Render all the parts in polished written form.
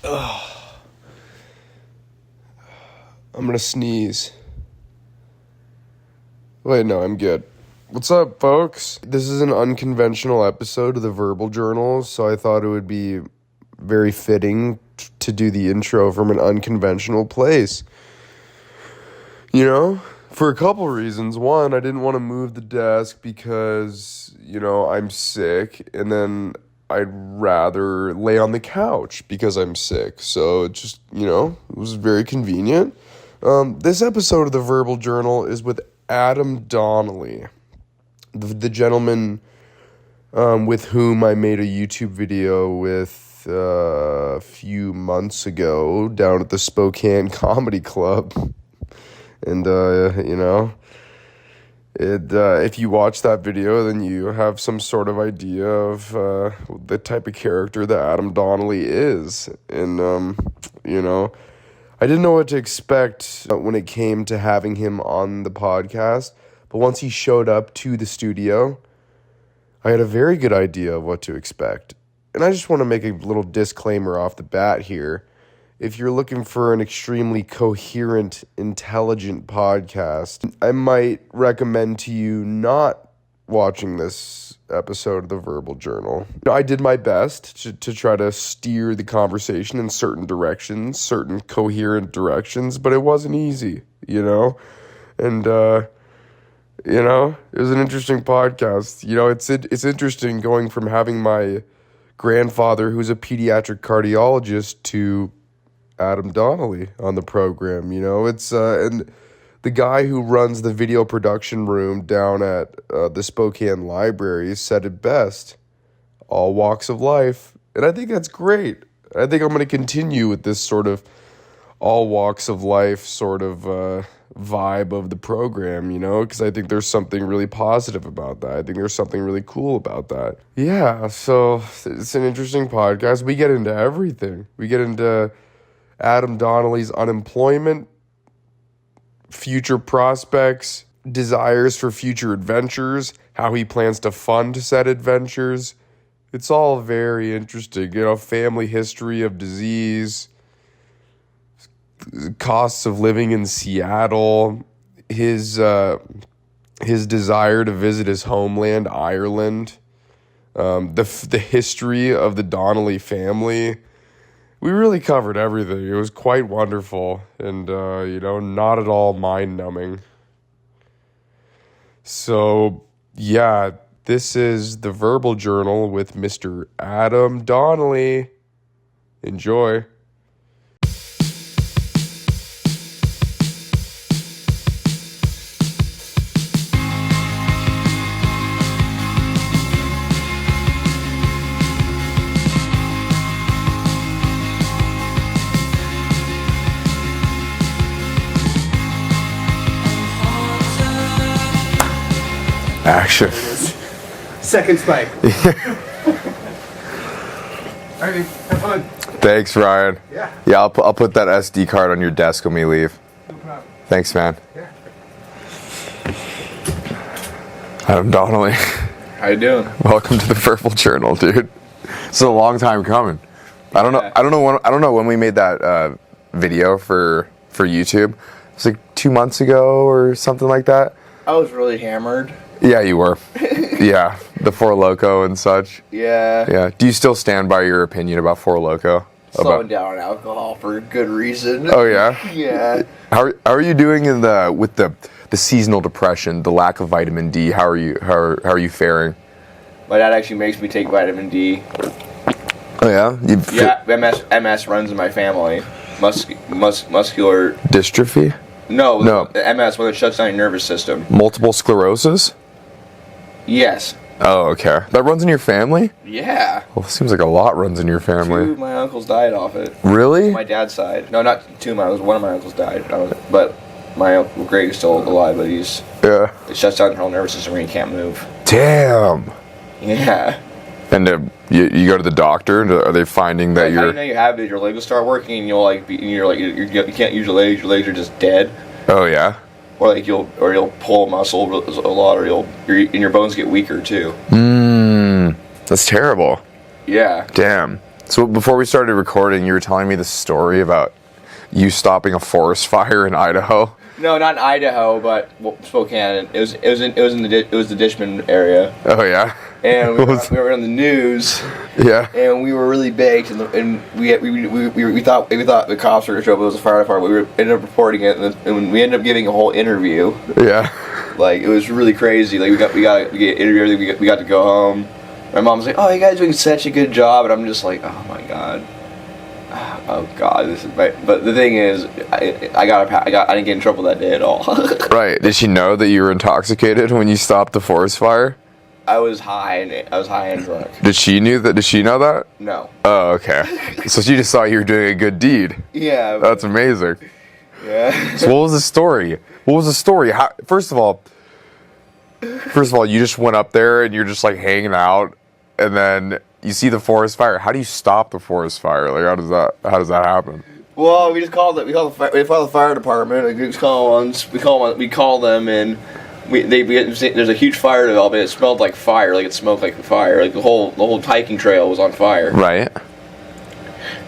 I'm gonna sneeze. Wait, no, I'm good. What's up, folks? This is an unconventional episode of the Verbal Journal, so I thought it would be very fitting to do the intro from an unconventional place. You know, for a couple reasons. One, I didn't want to move the desk because, I'm sick, and then I'd rather lay on the couch because I'm sick. So it just, it was very convenient. This episode of the Verbal Journal is with Adam Donnelly, the gentleman with whom I made a YouTube video with a few months ago down at the Spokane Comedy Club. And, if you watch that video, then you have some sort of idea of the type of character that Adam Donnelly is. And, I didn't know what to expect when it came to having him on the podcast. But once he showed up to the studio, I had a very good idea of what to expect. And I just want to make a little disclaimer off the bat here. If you're looking for an extremely coherent, intelligent podcast, I might recommend to you not watching this episode of the Verbal Journal. I did my best to try to steer the conversation in certain directions, certain coherent directions, but it wasn't easy, And, it was an interesting podcast. It's interesting going from having my grandfather, who's a pediatric cardiologist, to Adam Donnelly on the program. And the guy who runs the video production room down at the Spokane Library said it best: all walks of life. And I think that's great. I think I'm going to continue with this sort of all walks of life sort of vibe of the program, because I think there's something really positive about that. I think there's something really cool about that. Yeah, so it's an interesting podcast. We get into everything. We get into Adam Donnelly's unemployment, future prospects, desires for future adventures, how he plans to fund said adventures. It's all very interesting. Family history of disease, costs of living in Seattle, his desire to visit his homeland, Ireland, the history of the Donnelly family. We really covered everything. It was quite wonderful and, not at all mind-numbing. So, yeah, this is the Verbal Journal with Mr. Adam Donnelly. Enjoy. Action. Second spike. All right, have fun. Thanks, Ryan. Yeah. Yeah, I'll put that SD card on your desk when we leave. No problem. Thanks, man. Yeah. Adam Donnelly. How you doing? Welcome to the Verbal Journal, dude. It's a long time coming. I don't know when we made that video for YouTube. It was like 2 months ago or something like that. I was really hammered. Yeah, you were. Yeah, the Four Loko and such. Yeah. Yeah. Do you still stand by your opinion about Four Loko? Slowing down on alcohol for good reason. Oh yeah. Yeah. How are you doing with the seasonal depression, the lack of vitamin D? How are you faring? My dad actually makes me take vitamin D. Oh yeah. MS runs in my family. Muscular dystrophy. No. MS, when it shuts down your nervous system. Multiple sclerosis. Yes. Oh, okay. That runs in your family? Yeah. Well, it seems like a lot runs in your family. 2 of my uncles died off it. Really? On my dad's side. No, not 2 of my uncles. One of my uncles died. But my uncle Greg is still alive, but it shuts down your whole nervous system and you can't move. Damn. Yeah. And you go to the doctor, and are they finding that you're... How do you know you have it? Your legs will start working, and you can't use your legs. Your legs are just dead. Oh yeah. Or you'll pull a muscle a lot, or your bones get weaker too. That's terrible. Yeah. Damn. So before we started recording, you were telling me the story about you stopping a forest fire in Idaho. No, not in Idaho, but Spokane. It was the Dishman area. Oh yeah. And we were on the news. Yeah. And we were really baked, and we thought the cops were gonna show up. It was a fire department. We ended up reporting it, and we ended up giving a whole interview. Yeah. Like, it was really crazy. Like, we got interviewed. We got to go home. My mom was like, "Oh, you guys are doing such a good job," and I'm just like, "Oh my god, oh god, this is." But the thing is, I didn't get in trouble that day at all. Right? Did she know that you were intoxicated when you stopped the forest fire? I was high and drunk. Did she know that? No. Oh, okay. So she just thought you were doing a good deed. Yeah. That's amazing. Yeah. So what was the story? How, first of all, you just went up there and you're just like hanging out, and then you see the forest fire. How do you stop the forest fire? Like, how does that happen? Well, we called the fire department. Like, we call them, and there's a huge fire development. It smelled like fire, like it smoked like fire. Like the whole hiking trail was on fire. Right.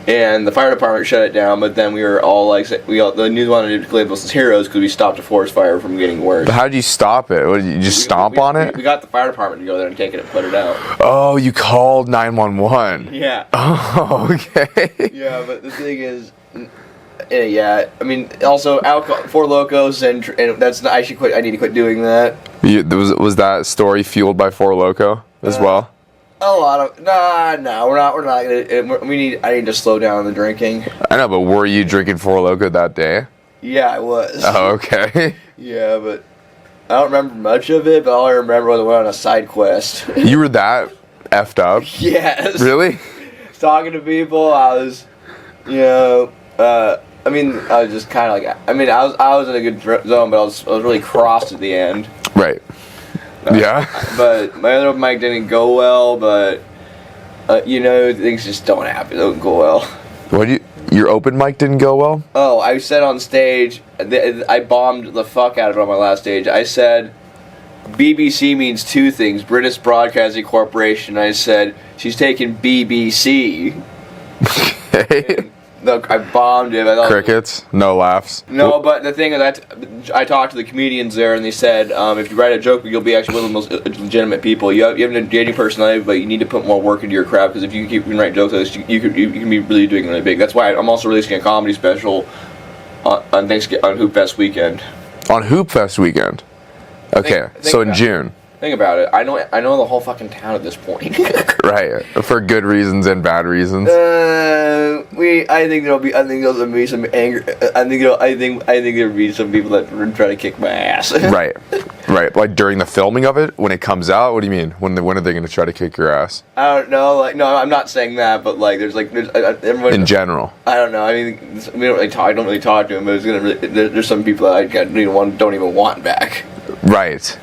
And the fire department shut it down, but then we were all like, the news wanted to label us as heroes because we stopped a forest fire from getting worse. But how did you stop it? What, did you just stomp on it? We got the fire department to go there and take it and put it out. Oh, you called 911. Yeah. Oh, okay. Yeah, but the thing is, yeah, I mean, also alcohol, Four Locos, and that's I should quit. I need to quit doing that. Was that story fueled by Four Loko as well? A lot of no, we're not gonna. I need to slow down the drinking. I know, but were you drinking Four Loko that day? Yeah, I was. Oh, okay. Yeah, but I don't remember much of it. But all I remember was I went on a side quest. You were that effed up? Yes. Really? Talking to people, I was, I was just kind of like, I was in a good zone, but I was really crossed at the end. Right. Yeah. But my other open mic didn't go well, but, things just don't happen. They don't go well. Your open mic didn't go well? Oh, I said on stage, I bombed the fuck out of it on my last stage. I said, BBC means two things, British Broadcasting Corporation. I said, she's taking BBC. Okay. Look, I bombed it. Crickets, no laughs. No, but the thing is, I talked to the comedians there, and they said, if you write a joke, you'll be actually one of the most legitimate people. You have an engaging personality, but you need to put more work into your craft, because if you keep writing jokes like this, you can be really doing really big. That's why I'm also releasing a comedy special on Hoop Fest weekend. On Hoop Fest weekend? Okay, so in June. Think about it. I know the whole fucking town at this point. Right, for good reasons and bad reasons. I think there'll be some anger. I think there'll be some people that try to kick my ass. Right. Like during the filming of it, when it comes out. What do you mean? When are they going to try to kick your ass? I don't know. Like, no, I'm not saying that, but like, there's everyone. In general. I don't know. I mean, we don't really talk. I don't really talk to them, but there's some people that I don't even want back. Right.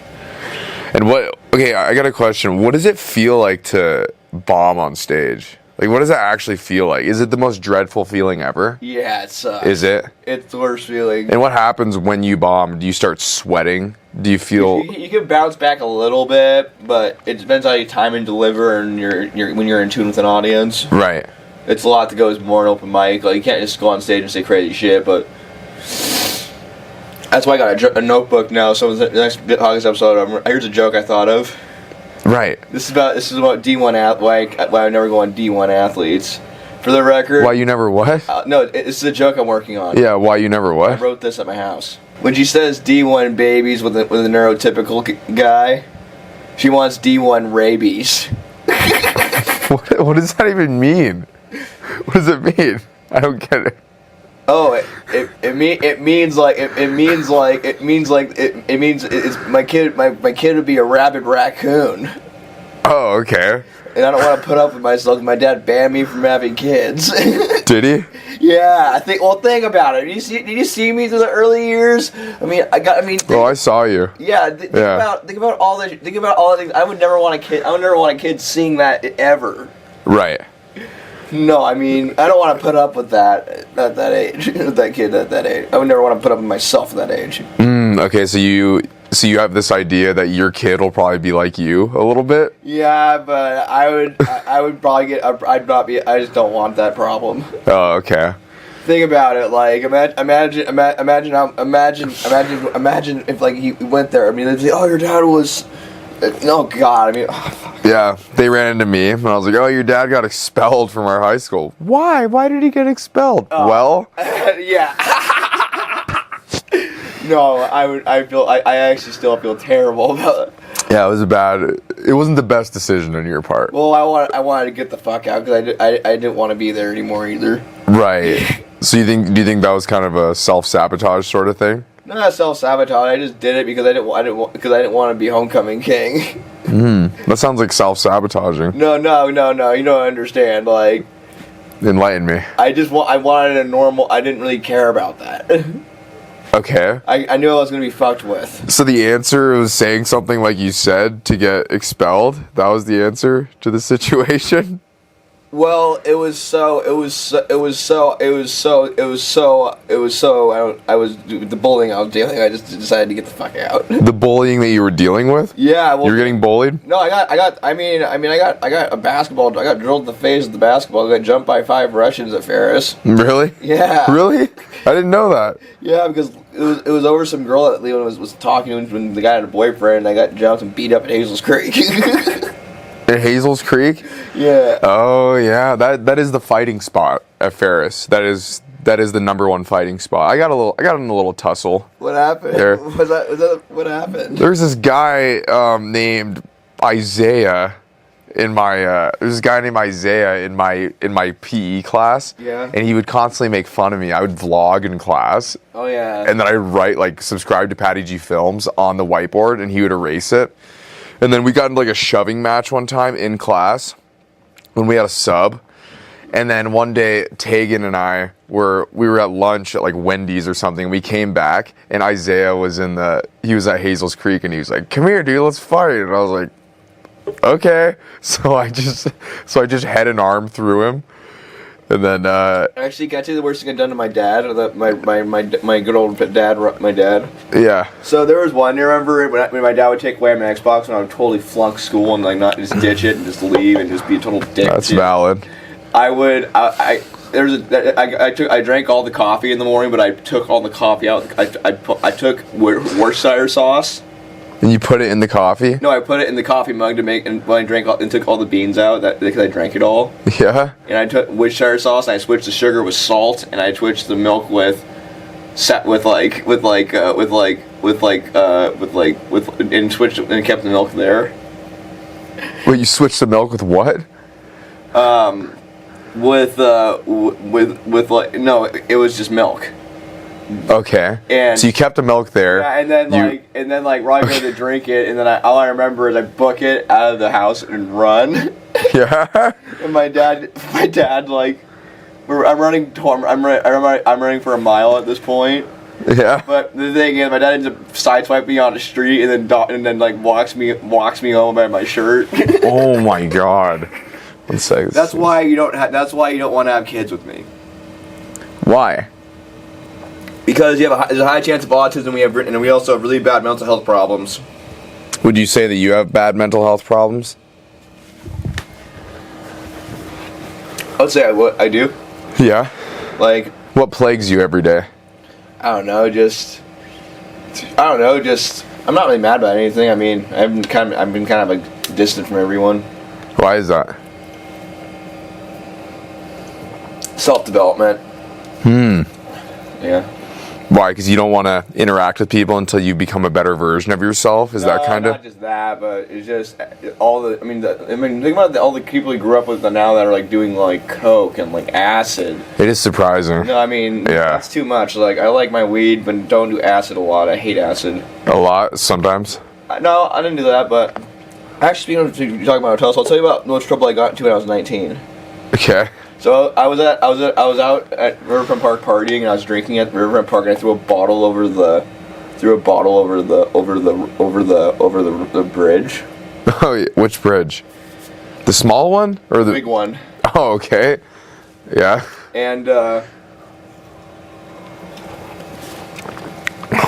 And okay, I got a question. What does it feel like to bomb on stage? Like, what does that actually feel like? Is it the most dreadful feeling ever? Yeah, it sucks. Is it? It's the worst feeling. And what happens when you bomb? Do you start sweating? Do you feel... You can bounce back a little bit, but it depends how you time and deliver and when you're in tune with an audience. Right. It's a lot that goes more in open mic. Like, you can't just go on stage and say crazy shit, but... That's why I got a notebook now, so the next August episode, here's a joke I thought of. Right. This is about D1 why I never go on D1 athletes. For the record. Why you never what? No, this is a joke I'm working on. Yeah, why you never what? I wrote this at my house. When she says D1 babies with a neurotypical guy, she wants D1 rabies. What does that even mean? What does it mean? I don't get it. Oh, it means my kid would be a rabid raccoon. Oh, okay. And I don't want to put up with myself. My dad banned me from having kids. Did he? Yeah, think about it. Did you see me through the early years? Well, I saw you. Yeah. Think about all the things. I would never want a kid. I would never want a kid seeing that ever. Right. No, I don't want to put up with that at that age. With that kid at that age. I would never want to put up with myself at that age. Okay, so you So you have this idea that your kid will probably be like you a little bit? Yeah, but I would probably get. I'd not be. I just don't want that problem. Oh, okay. Think about it. Like imagine if like he went there. I mean, they'd say, "Oh, your dad was." Oh God. I mean. Oh, Yeah, they ran into me and I was like, "Oh, your dad got expelled from our high school." Why? Why did he get expelled? Well, yeah. No, I actually still feel terrible about it. yeah, it wasn't the best decision on your part. Well, I wanted to get the fuck out because I didn't want to be there anymore either. Right. So do you think that was kind of a self-sabotage sort of thing? Not self-sabotage. I just did it because I didn't want to be homecoming king. That sounds like self-sabotaging. No. You don't understand. Like, Enlighten me. I wanted a normal. I didn't really care about that. Okay. I knew I was gonna be fucked with. So the answer was saying something like you said to get expelled? That was the answer to the situation? Well, I was the bullying I was dealing. I just decided to get the fuck out. The bullying that you were dealing with? Yeah, well, You were getting bullied? No, I got a basketball. I got drilled in the face with the basketball. I got jumped by 5 Russians at Ferris. Really? Yeah. Really? I didn't know that. Yeah, because it was over some girl that Leon was talking to when the guy had a boyfriend. And I got jumped and beat up at Hazel's Creek. At Hazel's Creek? Yeah. Oh yeah, that is the fighting spot at Ferris. That is the number one fighting spot. I got in a little tussle. What happened? There. What happened? There's this guy named Isaiah in my in my PE class. Yeah. And he would constantly make fun of me. I would vlog in class. Oh yeah. And then I'd write like subscribe to Patty G Films on the whiteboard and he would erase it. And then we got into like a shoving match one time in class when we had a sub. And then one day Tegan and I we were at lunch at like Wendy's or something. We came back and Isaiah was he was at Hazel's Creek and he was like, "Come here, dude, let's fight." And I was like, "Okay." So I just head and arm through him. And then Actually, can I tell you the worst thing I've done to my dad? Or my good old dad, my dad. yeah. So there was one. You remember when my dad would take away my Xbox and I would totally flunk school and like not just ditch it and just leave and just be a total dick. That's valid. I drank all the coffee in the morning, but I took all the coffee out. I took Worcestershire sauce. And you put it in the coffee? No, I put it in the coffee mug to make, and when I drank and took all the beans out, because I drank it all. Yeah. And I took Worcestershire sauce, and I switched the sugar with salt, and I switched the milk and switched and kept the milk there. Wait, you switched the milk with what? It was just milk. Okay. And so you kept the milk there. Yeah, and then Roy made to drink it, and then all I remember is I book it out of the house and run. Yeah. And my dad like, I'm running for a mile at this point. Yeah. But the thing is, my dad ends up sideswiping me on the street, and then like walks me home by my shirt. Oh my God. One second. That's why you don't want to have kids with me. Why? Because there's a high chance of autism. And we also have really bad mental health problems. Would you say that you have bad mental health problems? I'd say I do. Yeah. Like, What plagues you every day? I don't know. I'm not really mad about anything. I mean, I've been kind of like distant from everyone. Why is that? Self-development. Yeah. Why? Because you don't want to interact with people until you become a better version of yourself? Is that kind of? Not just that, but it's just all the. Think about all the people you grew up with now that are like doing like coke and like acid. It is surprising. No, I mean, Yeah. That's too much. Like, I like my weed, but don't do acid a lot. I hate acid. A lot, sometimes. No, I didn't do that, but actually, speaking of talking about hotels, I'll tell you about much trouble I got into when I was 19. Okay. So I was out at Riverfront Park partying, and I was drinking at Riverfront Park, and I threw a bottle over the bridge. Oh, yeah. Which bridge? The small one or the Big one. Oh, okay. Yeah. And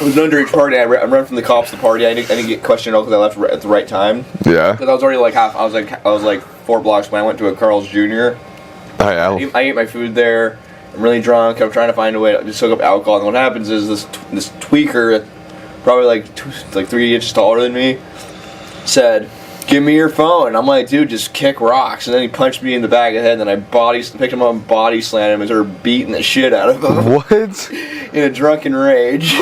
It was an underage party. I ran from the cops to the party. I didn't get questioned because I left at the right time. Yeah. Because I was already like I was like 4 blocks when I went to a Carl's Jr. Oh yeah. I ate my food there. I'm really drunk. I'm trying to find a way to just soak up alcohol. And what happens is this tweaker, probably like 3 inches taller than me, said, "Give me your phone." I'm like, "Dude, just kick rocks." And then he punched me in the back of the head. And then I picked him up and body slammed him and started beating the shit out of him. What? In a drunken rage.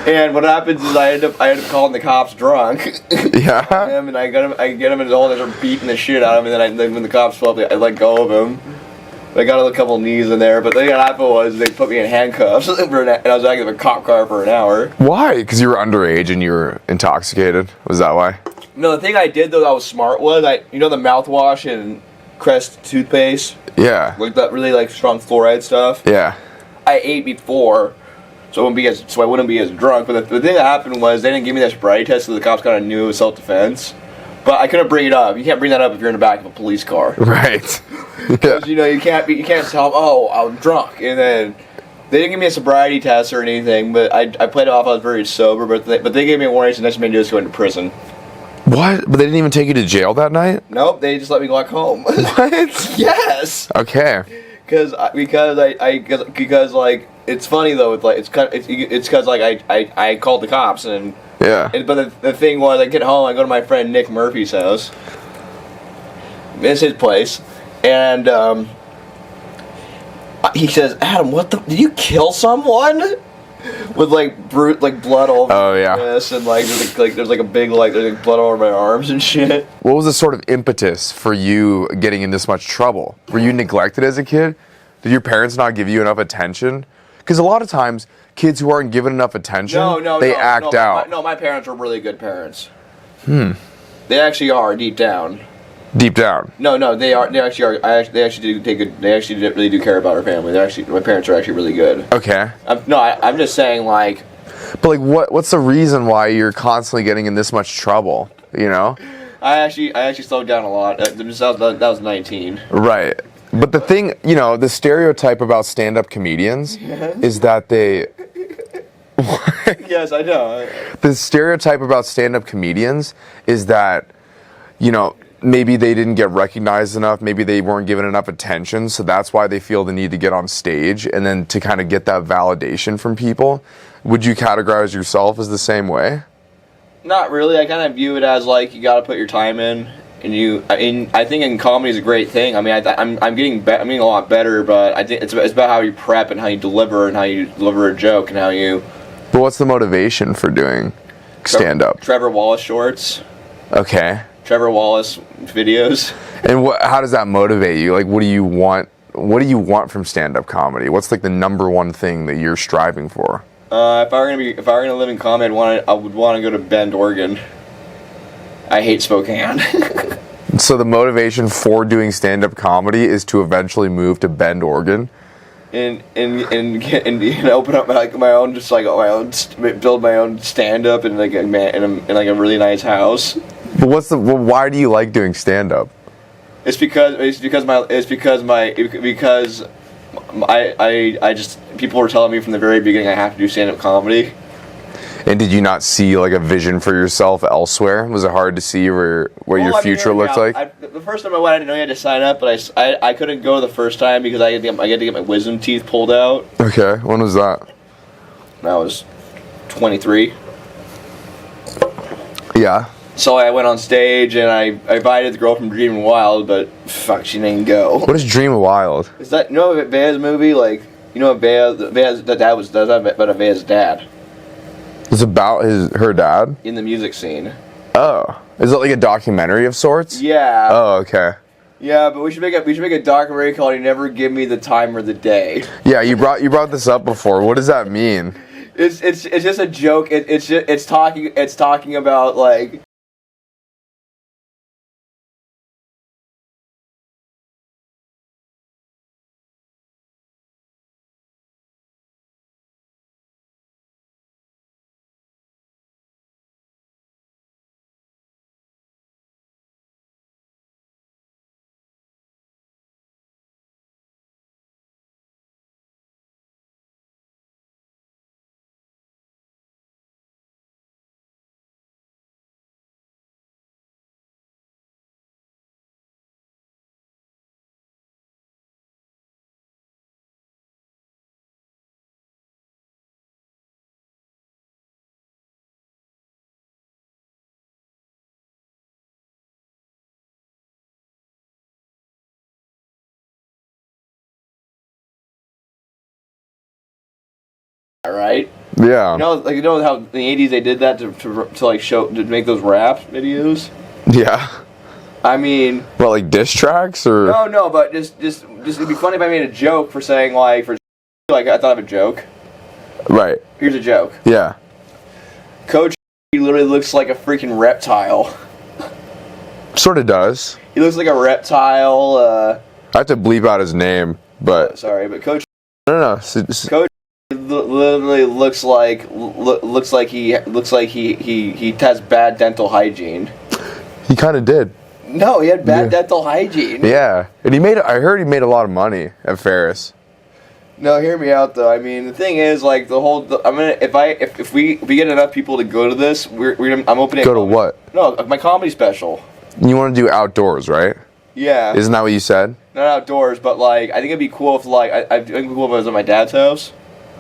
And what happens is I end up calling the cops drunk. Yeah. And I get him in his hole and I start beating the shit out of him. And then when the cops show up, I let go of him. I got a couple knees in there, but the thing that happened was they put me in handcuffs and I was acting in a cop car for an hour. Why? Because you were underage and you were intoxicated? Was that why? No, the thing I did though that was smart was the mouthwash and Crest toothpaste, Yeah. like that really like strong fluoride stuff. Yeah. I ate before, so I wouldn't be as drunk. But the thing that happened was they didn't give me that sobriety test, so the cops kind of knew it was self-defense. But I couldn't bring it up. You can't bring that up if you're in the back of a police car. Right. Yeah. You can't tell them, "Oh, I'm drunk," and then they didn't give me a sobriety test or anything. But I played it off. I was very sober. But they gave me a warning. So the next thing I do is go into prison. What? But they didn't even take you to jail that night? Nope, they just let me go back home. What? Yes. Okay. Because like it's funny though. It's because like I called the cops and. Yeah. But the thing was, I get home, I go to my friend Nick Murphy's house. It's his place, and he says, "Adam, did you kill someone?" With blood all over this, and there's a big blood all over my arms and shit. What was the sort of impetus for you getting in this much trouble? Were you neglected as a kid? Did your parents not give you enough attention? Because a lot of times, kids who aren't given enough attention, they act out. My parents are really good parents. They actually are deep down. Deep down. No, they are. They actually are. They actually do take good. They actually really do care about our family. My parents are actually really good. Okay. I'm just saying like. But what's the reason why you're constantly getting in this much trouble? You know. I actually slowed down a lot. That was 19. Right. But the thing, the stereotype about stand-up comedians is that they... Yes, I know. The stereotype about stand-up comedians is that, maybe they didn't get recognized enough, maybe they weren't given enough attention, so that's why they feel the need to get on stage and then to kind of get that validation from people. Would you categorize yourself as the same way? Not really. I kind of view it as like you got to put your time in. And I think in comedy is a great thing. I mean, I'm getting a lot better, but I think it's about how you prep and how you deliver a joke and how you. But what's the motivation for doing stand-up? Trevor Wallace shorts. Okay. Trevor Wallace videos. And how does that motivate you? Like, what do you want? What do you want from stand-up comedy? What's like the number one thing that you're striving for? If I were gonna live in comedy, I would want to go to Bend, Oregon. I hate Spokane. So the motivation for doing stand-up comedy is to eventually move to Bend, Oregon, and open up my own build my own stand-up in a really nice house. But why do you like doing stand-up? It's because I just people were telling me from the very beginning I have to do stand-up comedy. And did you not see like a vision for yourself elsewhere? Was it hard to see where your future looked like? The first time I went, I didn't know you had to sign up, but I couldn't go the first time because I had to get my wisdom teeth pulled out. Okay, when was that? I was 23. Yeah. So I went on stage and I invited the girl from Dreaming Wild, but fuck, she didn't go. What is Dream Wild? Is that Vea's movie? Like Vea's dad was about a Vea's dad. It's about her dad? In the music scene. Oh. Is it like a documentary of sorts? Yeah. Oh, okay. Yeah, but we should make a documentary called "You Never Give Me the Time or the Day." Yeah, you brought this up before. What does that mean? It's just a joke. It's talking about like Yeah. You know how in the 80s they did that to like to make those rap videos. Yeah. I mean, Well, like diss tracks or no, but just it'd be funny if I made a joke for saying like I thought of a joke. right. Here's a joke. Yeah. Coach he literally looks like a freaking reptile. Sort of does. He looks like a reptile. I have to bleep out his name, but Sorry, but Coach no. Coach literally looks like he has bad dental hygiene. He kind of did. No, he had bad dental hygiene. Yeah, and I heard he made a lot of money at Ferris. No, hear me out though. I mean, the thing is, like if we get enough people to go to this, I'm opening. Go to what? No, my comedy special. You want to do outdoors, right? Yeah. Isn't that what you said? Not outdoors, but like I think it'd be cool if like I think it'd be cool if I was at my dad's house.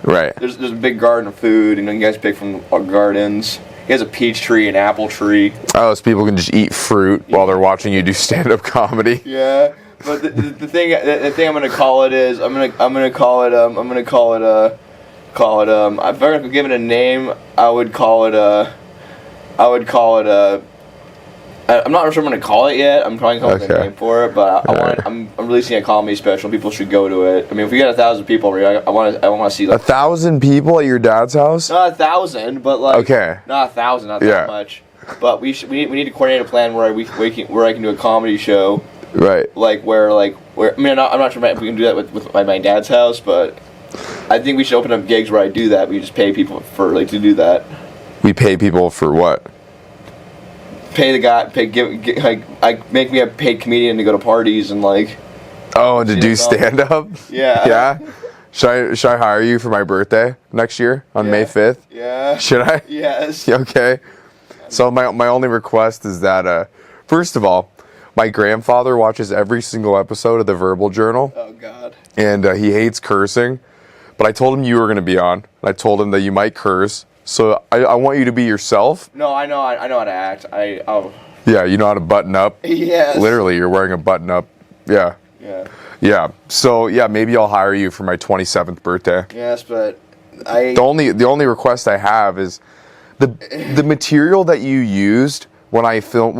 Right. There's a big garden of food, and you guys pick from our gardens. He has a peach tree, an apple tree. Oh, so people can just eat fruit while they're watching you do stand-up comedy. Yeah, but the thing I'm gonna call it is I'm gonna call it if I could give it a name, I would call it I'm not sure I'm gonna call it yet. I'm trying to come up with a name for it, but I'm releasing a comedy special. People should go to it. I mean, if we get 1,000 people, I want to see like 1,000 people at your dad's house? not 1,000, but like Okay. not 1,000, not that much. But we need to coordinate a plan where I can do a comedy show, Right. like where I mean I'm not sure if we can do that with my dad's house, but I think we should open up gigs where I do that. We just pay people for like to do that. We pay people for what? Pay the guy, make me a paid comedian to go to parties and like. Oh, and to do stand-up? Yeah. Yeah? Should I hire you for my birthday next year on May 5th? Yeah. Should I? Yes. Okay. So my only request is that, first of all, my grandfather watches every single episode of the Verbal Journal. Oh, God. And he hates cursing. But I told him you were going to be on. And I told him that you might curse. So I want you to be yourself. No, I know how to act. Yeah, you know how to button up. Yes. Literally, you're wearing a button up. Yeah. Yeah. Yeah. So yeah, maybe I'll hire you for my 27th birthday. Yes, but The only request I have is the material that you used when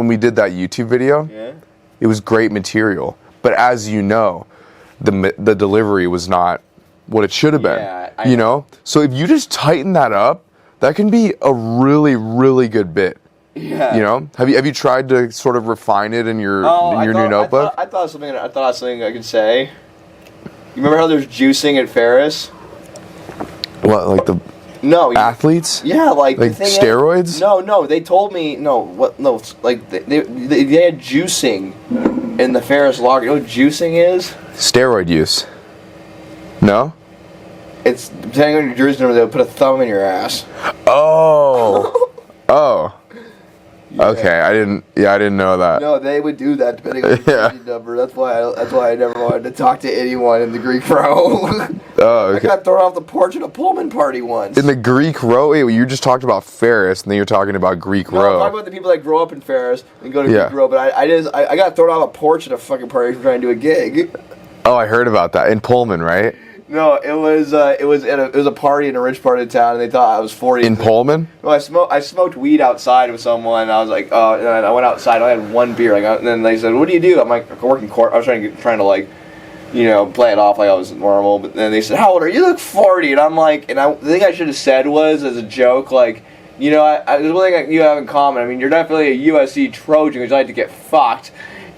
we did that YouTube video. Yeah. It was great material, but as you know, the delivery was not what it should have been. Yeah, you know? So if you just tighten that up, that can be a really, really good bit. Yeah. You know? Have you tried to sort of refine it in your new notebook? I thought of something I could say. You remember how there's juicing at Ferris? What, like the athletes? Yeah, like the thing steroids? Is, no, they told me like they had juicing in the Ferris locker. You know what juicing is? Steroid use. No? It's depending on your jersey number, they'll put a thumb in your ass. Oh. Oh. Yeah. Okay, I didn't know that. No, they would do that depending on your jersey number. That's why I never wanted to talk to anyone in the Greek row. Oh, okay. I got thrown off the porch at a Pullman party once. In the Greek row? Wait, you just talked about Ferris, and then you're talking about Greek No, row. I'm talking about the people that grow up in Ferris and go to Greek row, but I got thrown off a porch at a fucking party for trying to do a gig. Oh, I heard about that. In Pullman, right? No, it was a party in a rich part of town, and they thought I was 40. In Pullman? Well, I smoked weed outside with someone. And I was like, and I went outside. I had one beer. And then they said, "What do you do?" I'm like, "I work in court." I was trying to like, play it off like I was normal. But then they said, "How old are you?" "You look 40." And I'm like, the thing I should have said was as a joke, like, there's one thing you have in common. I mean, you're definitely a USC Trojan who's like to get fucked,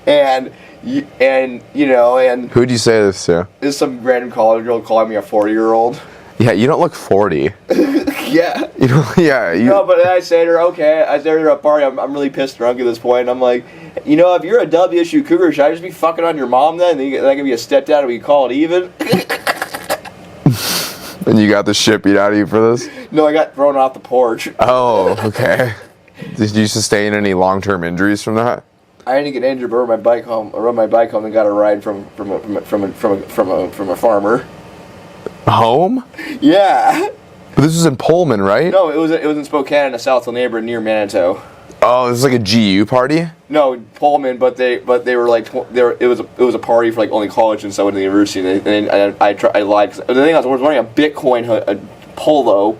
and. And who'd you say this to? There's some random college girl calling me a 40-year-old. Yeah, you don't look 40. Yeah. No, but then I say to her, okay. I say to her at a party, I'm really pissed drunk at this point. And I'm like, if you're a WSU Cougar, should I just be fucking on your mom then? And then I can be a stepdad and we call it even? And you got the shit beat out of you for this? No, I got thrown off the porch. Oh, okay. Did you sustain any long-term injuries from that? I didn't get injured, but I rode my bike home and got a ride from a farmer. Home? Yeah. But this was in Pullman, right? No, it was in Spokane, in a Southfield neighborhood near Manitou. Oh, this was like a GU party? No, Pullman, but they were like it was a party for like only college and stuff at the university. And I lied. The thing I was wearing a Bitcoin polo.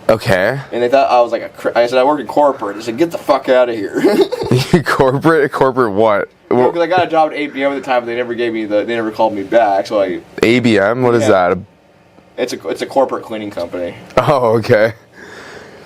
Okay. And they thought I was like I said I work in corporate. They said, get the fuck out of here. Corporate what? Because I got a job at ABM at the time, but they never called me back. So ABM? What is that? It's a corporate cleaning company. Oh, okay.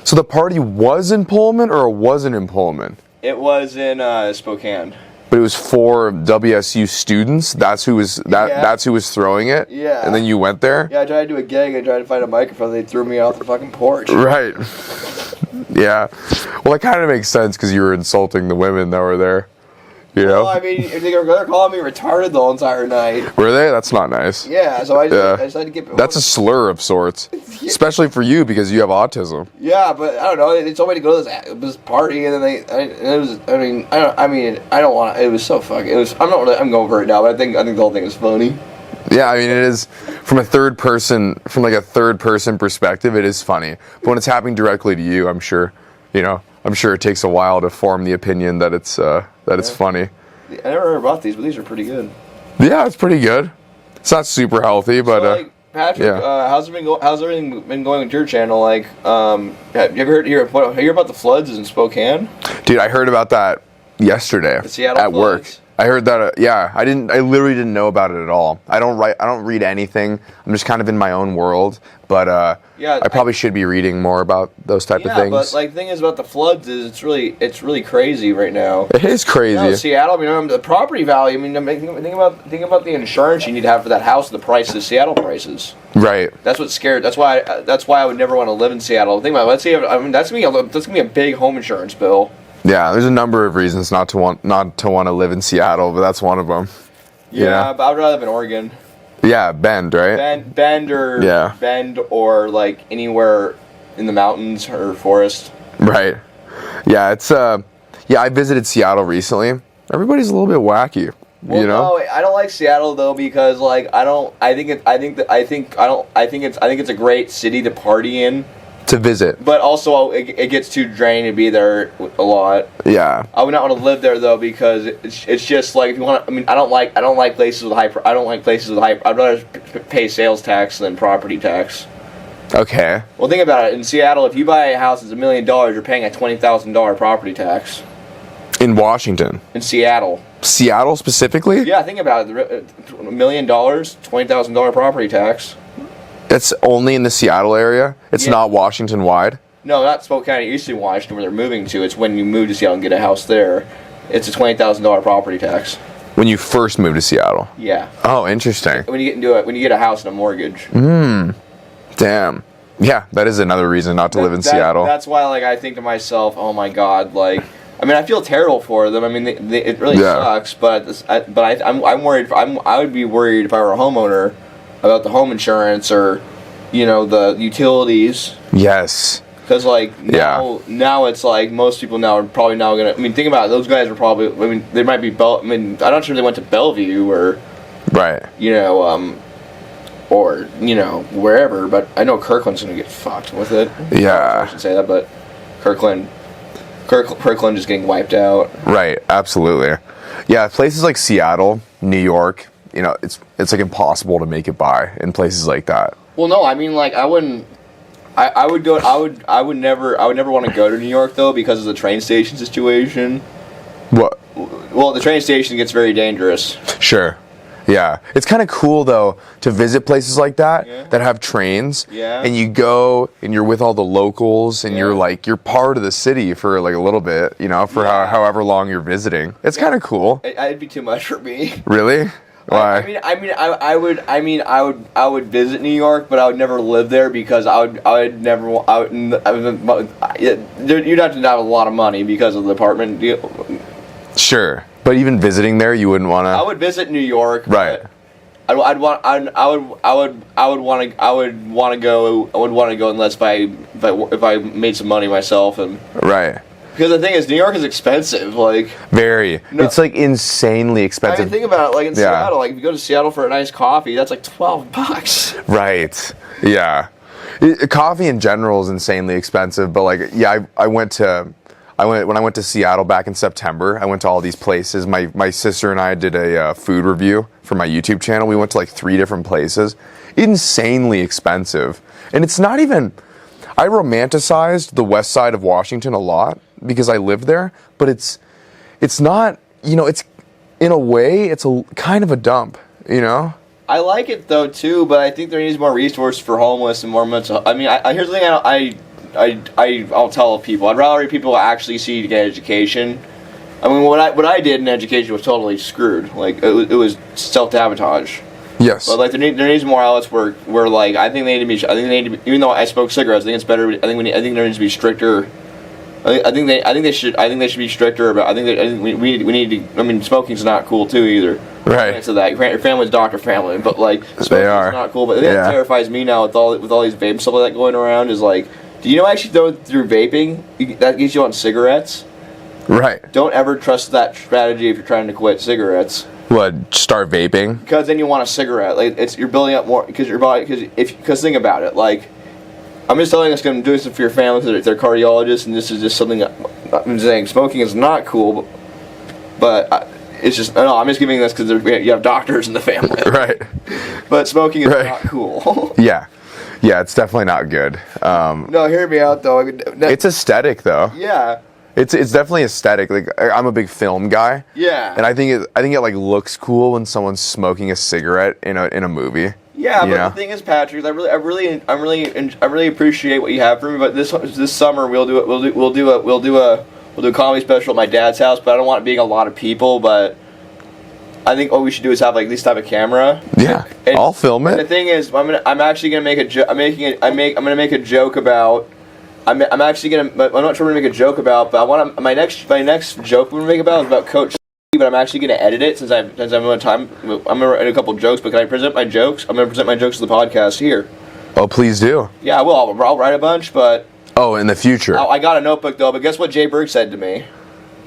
So the party was in Pullman or it wasn't in Pullman? It was in Spokane. But it was for WSU students. That's who was That's who was throwing it. Yeah. And then you went there. Yeah, I tried to do a gig. I tried to find a microphone. They threw me off the fucking porch. Right. Yeah. Well, it kind of makes sense because you were insulting the women that were there. You know. Well, I mean, if they're calling me retarded the whole entire night. Were they? That's not nice. Yeah. So I just had to get. That's a slur of sorts, especially for you because you have autism. Yeah, but I don't know. They told me to go to this party, and then I don't want. It was so fucking. It was. I'm going over it now, but I think the whole thing is funny. Yeah, I mean, it is from a third person perspective. It is funny, but when it's happening directly to you, I'm sure it takes a while to form the opinion that it's funny. I never heard about these, but these are pretty good. Yeah, it's pretty good. It's not super healthy, but So, Patrick, yeah. How's everything been going with your channel? Like, have you ever hear about the floods in Spokane? Dude, I heard about that yesterday The Seattle at floods? work. I heard that. I literally didn't know about it at all. I don't read anything. I'm just kind of in my own world. But I probably should be reading more about those type of things. Yeah, but like the thing is about the floods is it's really crazy right now. It is crazy. Seattle. I mean, the property value. I mean, think about the insurance you need to have for that house. The price of Seattle prices. Right. That's what's scared. That's why I would never want to live in Seattle. Think about it. Let's see. I mean, that's gonna be a big home insurance bill. Yeah, there's a number of reasons not to want to live in Seattle, but that's one of them. Yeah, but I'd rather live in Oregon. Yeah, Bend, right? Bend or like anywhere in the mountains or forest. Right. Yeah, it's I visited Seattle recently. Everybody's a little bit wacky. Well, no, I don't like Seattle though because like I think it's a great city to party in. To visit. But also, it gets too draining to be there a lot. Yeah. I would not want to live there though because it's just like if you want. I mean, I don't like places with high. I don't like places with high. I'd rather pay sales tax than property tax. Okay. Well, think about it. In Seattle, if you buy a house that's $1 million, you're paying a $20,000 property tax. In Washington. In Seattle. Seattle specifically? Yeah, think about it. $1 million, $20,000 property tax. It's only in the Seattle area? It's not Washington wide? No, not Spokane. It used to be Washington where they're moving to. It's when you move to Seattle and get a house there. It's a $20,000 property tax. When you first moved to Seattle? Yeah. Oh, interesting. When you get a house and a mortgage. Damn. Yeah, that is another reason not to live in Seattle. That's why, like, I think to myself, oh my god, like, I mean, I feel terrible for them. I mean, it really sucks. But I'm worried. I would be worried if I were a homeowner about the home insurance or, the utilities. Yes. Because like now it's like most people now are probably now gonna. I mean, think about it. Those guys are probably. I mean, they might be. I'm not sure if they went to Bellevue or. Right. Or wherever. But I know Kirkland's gonna get fucked with it. Yeah. I should say that, but Kirkland is getting wiped out. Right. Absolutely. Yeah. Places like Seattle, New York. It's like impossible to make it by in places like that. Well, no, I mean, like, I wouldn't. I would never want to go to New York though because of the train station situation. What? Well, the train station gets very dangerous. Sure. Yeah. It's kind of cool though to visit places like that that have trains. Yeah. And you go and you're with all the locals and you're part of the city for like a little bit, for however long you're visiting. It's kind of cool. It'd be too much for me. Really? Why? I would visit New York, but I would never live there because you'd have to have a lot of money because of the apartment deal. Sure, but even visiting there, you wouldn't want to. I would visit New York, right? I would want to go unless if I made some money myself and right. Because the thing is, New York is expensive. Like very, it's like insanely expensive. I mean, think about it. Like in Seattle, like if you go to Seattle for a nice coffee, that's like $12. Right. Yeah. Coffee in general is insanely expensive, but like, I went when I went to Seattle back in September. I went to all these places. My sister and I did a food review for my YouTube channel. We went to like 3 different places. Insanely expensive, and it's not even. I romanticized the west side of Washington a lot because I lived there, but it's not, it's in a way it's a kind of a dump, I like it though too, but I think there needs more resources for homeless and more mental. I mean, here's the thing. I'll tell people. I'd rather people actually see to get education. I mean, what I did in education was totally screwed. Like it was self-sabotage. Yes. But like there needs more outlets where like I think they need to be. Even though I smoke cigarettes, I think it's better. I think there needs to be stricter. I think they should be stricter about. I think we need to. I mean, smoking's not cool too either. Right. So that your family's doctor family, but like smoking's not cool. But the thing that terrifies me now with all these vape stuff like that going around is like, do you know actually through vaping that gets you on cigarettes? Right. Don't ever trust that strategy if you're trying to quit cigarettes. What? Start vaping? Because then you want a cigarette. Like you're building up more because your body. Because think about it. Like I'm just telling you, I'm doing this for your family because they're cardiologists, and this is just something. I'm saying smoking is not cool, but it's just no. I'm just giving this because you have doctors in the family. Right. But smoking is not cool. Yeah. Yeah, it's definitely not good. No, hear me out though. It's aesthetic though. Yeah. It's definitely aesthetic. Like I'm a big film guy. Yeah. And I think it like looks cool when someone's smoking a cigarette in a movie. Yeah, but the thing is, Patrick, I really appreciate what you have for me. But this summer we'll do a comedy special at my dad's house. But I don't want it being a lot of people. But I think what we should do is have like at least have a camera. Yeah, I'll film it. And the thing is, I'm actually gonna make a joke. I'm gonna make a joke about. I'm not sure what to make a joke about, but I want my next joke I'm gonna make about is about Coach. But I'm actually gonna edit it since I'm on time. I'm gonna write a couple jokes, but can I present my jokes? I'm gonna present my jokes to the podcast here. Oh, please do. Yeah, I will. I'll write a bunch, but. Oh, in the future. I got a notebook though, but guess what Jay Berg said to me?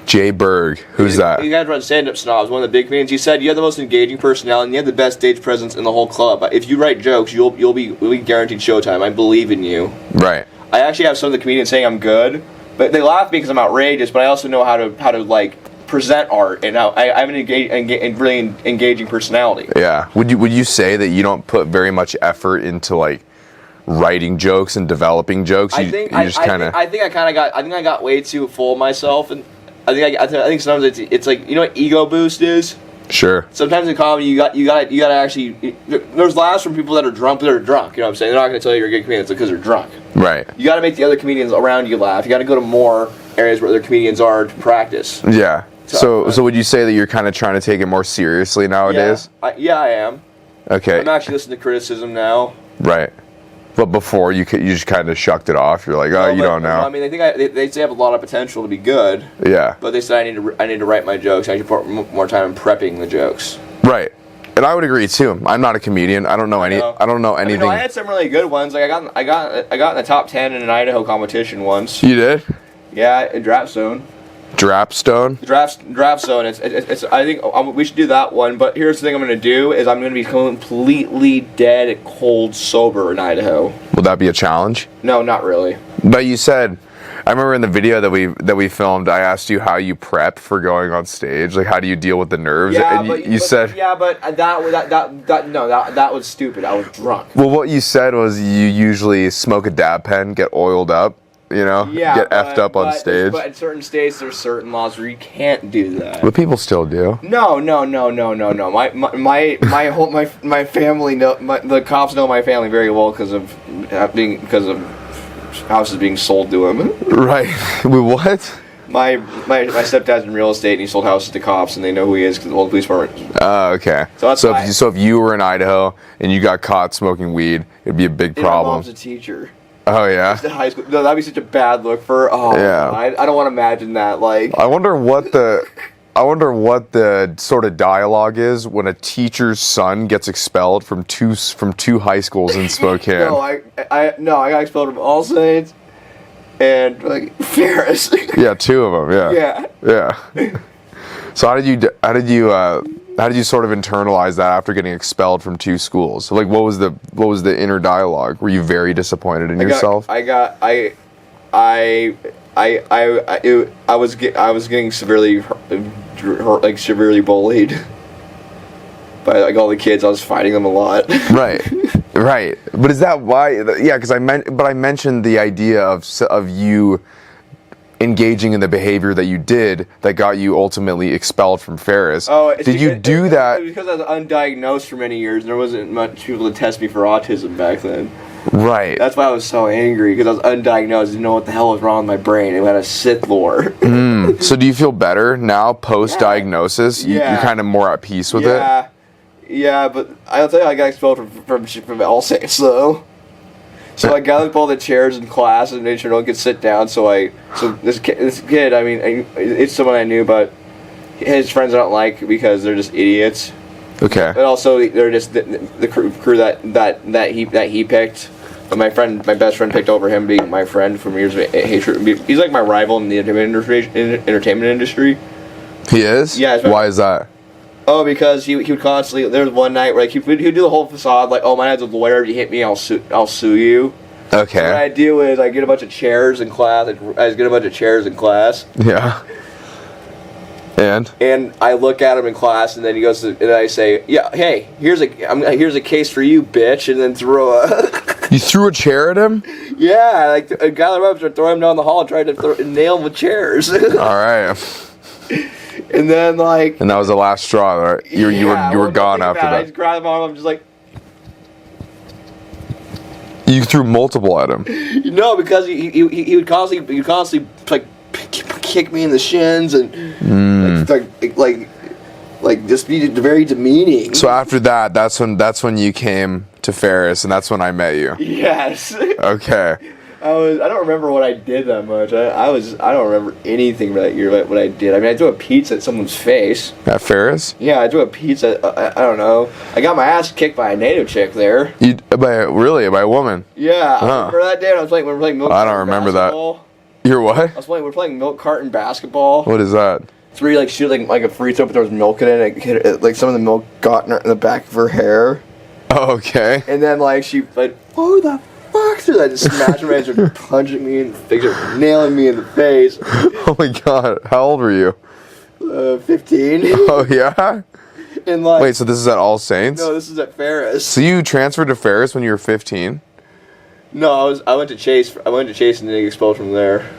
Jay Berg, who's that? You guys run Stand-Up Snobs, one of the big comedians. He said you have the most engaging personality, and you have the best stage presence in the whole club. If you write jokes, you'll be guaranteed showtime. I believe in you. Right. I actually have some of the comedians saying I'm good, but they laugh at me because I'm outrageous. But I also know how to like present art, and I have an really engaging personality. Yeah. Would you say that you don't put very much effort into like writing jokes and developing jokes? I think I got way too full of myself, and I think sometimes it's like, you know what ego boost is? Sure. Sometimes in comedy you gotta actually, there's laughs from people that are drunk. You know what I'm saying? They're not gonna tell you you're a good comedian because they're drunk. Right. You gotta make the other comedians around you laugh. You gotta go to more areas where other comedians are to practice. Yeah. So would you say that you're kind of trying to take it more seriously nowadays? Yeah, I am. Okay. I'm actually listening to criticism now. Right. But before you just kind of shucked it off. You're like, you don't know. I mean, they say I have a lot of potential to be good. Yeah. But they said I need to write my jokes. I should put more time in prepping the jokes. Right. And I would agree too. I'm not a comedian. I don't know anything. I mean, I had some really good ones. Like I got in the top 10 in an Idaho competition once. You did? Yeah, in Draft Zone. Drapstone? Draft Zone. It's. I think we should do that one. But here's the thing: I'm going to do is I'm going to be completely dead, cold, sober in Idaho. Will that be a challenge? No, not really. But you said, I remember in the video that we filmed, I asked you how you prep for going on stage. Like, how do you deal with the nerves? Yeah, and you said. Yeah, but that was stupid. I was drunk. Well, what you said was you usually smoke a dab pen, get oiled up. Get effed up on stage. But in certain states, there's certain laws where you can't do that. But people still do. No. My family the cops know my family very well because of houses being sold to them. Right. Wait, what? My stepdad's in real estate and he sold houses to cops and they know who he is because the whole police department. Oh, okay. So if you were in Idaho and you got caught smoking weed, it'd be a big problem. My mom's a teacher. Oh yeah. High school. No, that'd be such a bad look for. Oh yeah. I don't want to imagine that. Like. I wonder what the sort of dialogue is when a teacher's son gets expelled from two high schools in Spokane. No, I got expelled from All Saints and like Ferris. Yeah, two of them. Yeah. Yeah. So how did you sort of internalize that after getting expelled from two schools? Like, what was the inner dialogue? Were you very disappointed in yourself? I was getting severely hurt, like severely bullied by like all the kids. I was fighting them a lot. Right. Right, but is that why? Yeah, because I mentioned the idea of you engaging in the behavior that you did that got you ultimately expelled from Ferris. Oh, did you do that? Because I was undiagnosed for many years. There wasn't much people to test me for autism back then. Right. That's why I was so angry, because I was undiagnosed. Didn't know what the hell was wrong with my brain. It had a Sith lore. So do you feel better now post-diagnosis? Yeah. You're kind of more at peace with it? Yeah, but I'll tell you, I got expelled from All Saints, though. So I got up all the chairs in class and made sure no one could sit down. So this kid, I mean, it's someone I knew, but his friends I don't like because they're just idiots. Okay. But also they're just the crew that he picked. But my best friend picked over him being my friend from years of hatred. He's like my rival in the entertainment industry. He is? Yeah. Why is that? Oh, because he would constantly. There was one night where he'd do the whole facade like, "Oh, my dad's a lawyer. If you hit me, I'll sue you." Okay. So what I do is I get a bunch of chairs in class. Yeah. And I look at him in class, and then he goes, and I say, "Yeah, hey, here's a case for you, bitch," and then throw a. You threw a chair at him? Yeah, like a guy up to throw him down the hall and tried to nail him with chairs. All right. And then and that was the last straw, right? You were gone after that. I just grabbed him on. I'm just like. You threw multiple at him. No, because he would constantly like kick me in the shins and like just be very demeaning. So after that, that's when you came to Ferris, and that's when I met you. Yes. Okay. I don't remember what I did that much. I don't remember anything that year what I did. I mean, I threw a pizza at someone's face. At Ferris? Yeah, I threw a pizza. I don't know. I got my ass kicked by a native chick there. By a woman? Yeah. I remember that day when we were playing milk. I don't remember basketball. that. You're what? We were playing milk carton basketball. What is that? It's where you shoot like a free throw, but there was milk in it. Like some of the milk got in the back of her hair. Oh, okay. And then she who the fuck did I just smash her and started punching me in the face, nailing me in the face. Oh my god, how old were you? 15. Oh yeah? And wait, so this is at All Saints? No, this is at Ferris. So you transferred to Ferris when you were 15? No, I went to Chase. I went to Chase and then got expelled from there.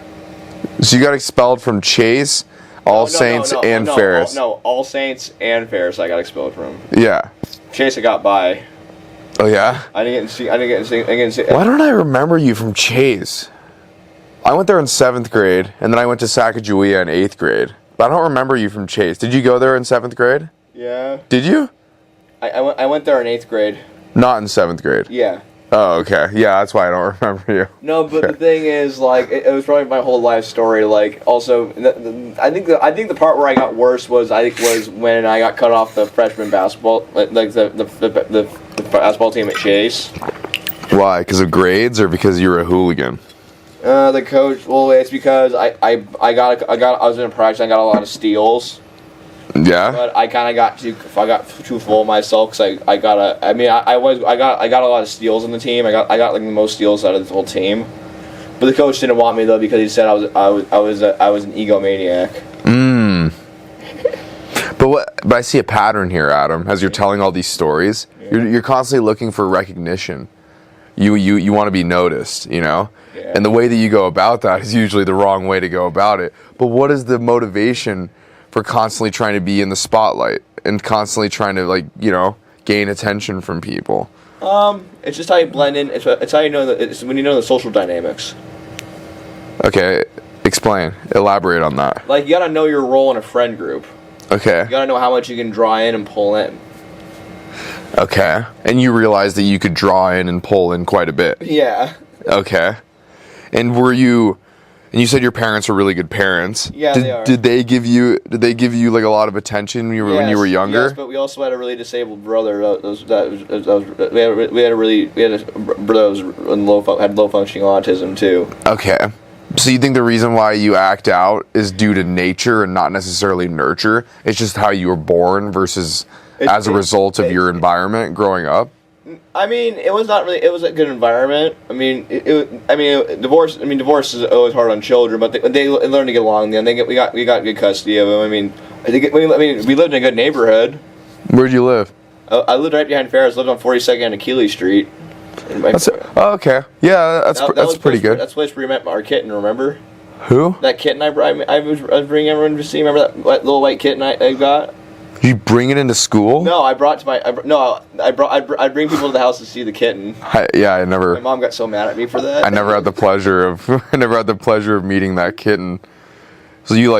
So you got expelled from Chase, All Saints, and Ferris? All Saints and Ferris I got expelled from. Yeah. Chase I got by. Oh yeah? I didn't get to see. Why don't I remember you from Chase? I went there in 7th grade, and then I went to Sacagawea in 8th grade. But I don't remember you from Chase. Did you go there in 7th grade? Yeah. Did you? I went there in 8th grade. Not in 7th grade? Yeah. Oh, okay. Yeah, that's why I don't remember you. No, but the thing is, it was probably my whole life story. Also, I think the part where I got worse was when I got cut off the freshman basketball, the basketball team at Chase. Why? Because of grades or because you were a hooligan? The coach. Well, it's because I was in a practice. I got a lot of steals. Yeah. But I got too full of myself because I got a lot of steals on the team. I got the most steals out of the whole team. But the coach didn't want me though because he said I was an egomaniac. But I see a pattern here, Adam. As you're telling all these stories, you're constantly looking for recognition. You want to be noticed, you know? Yeah. And the way that you go about that is usually the wrong way to go about it. But what is the motivation for constantly trying to be in the spotlight and constantly trying to gain attention from people? It's just how you blend in. It's how you know it's when you know the social dynamics. Okay, explain. Elaborate on that. You gotta know your role in a friend group. Okay. You gotta know how much you can draw in and pull in. Okay. And you realized that you could draw in and pull in quite a bit. Yeah. Okay. And you said your parents are really good parents. Yeah, they are. Did they give you a lot of attention when you were younger? Yes, but we also had a really disabled brother. We had a brother that had low functioning autism too. Okay. So you think the reason why you act out is due to nature and not necessarily nurture? It's just how you were born versus as a result of your environment growing up? I mean, it was not really. It was a good environment. I mean, divorce. I mean, divorce is always hard on children, but they learn to get along. Then we got good custody of them. I mean, we lived in a good neighborhood. Where'd you live? I lived right behind Ferris. Lived on 42nd and Achilles Street. Okay. Yeah, that's pretty good. That's the place where we met our kitten. Remember? Who? That kitten I was bringing everyone to see. Remember that little white kitten I got? You bring it into school? No, I brought to my. I bring people to the house to see the kitten. I never. My mom got so mad at me for that. I never had the pleasure of meeting that kitten. So you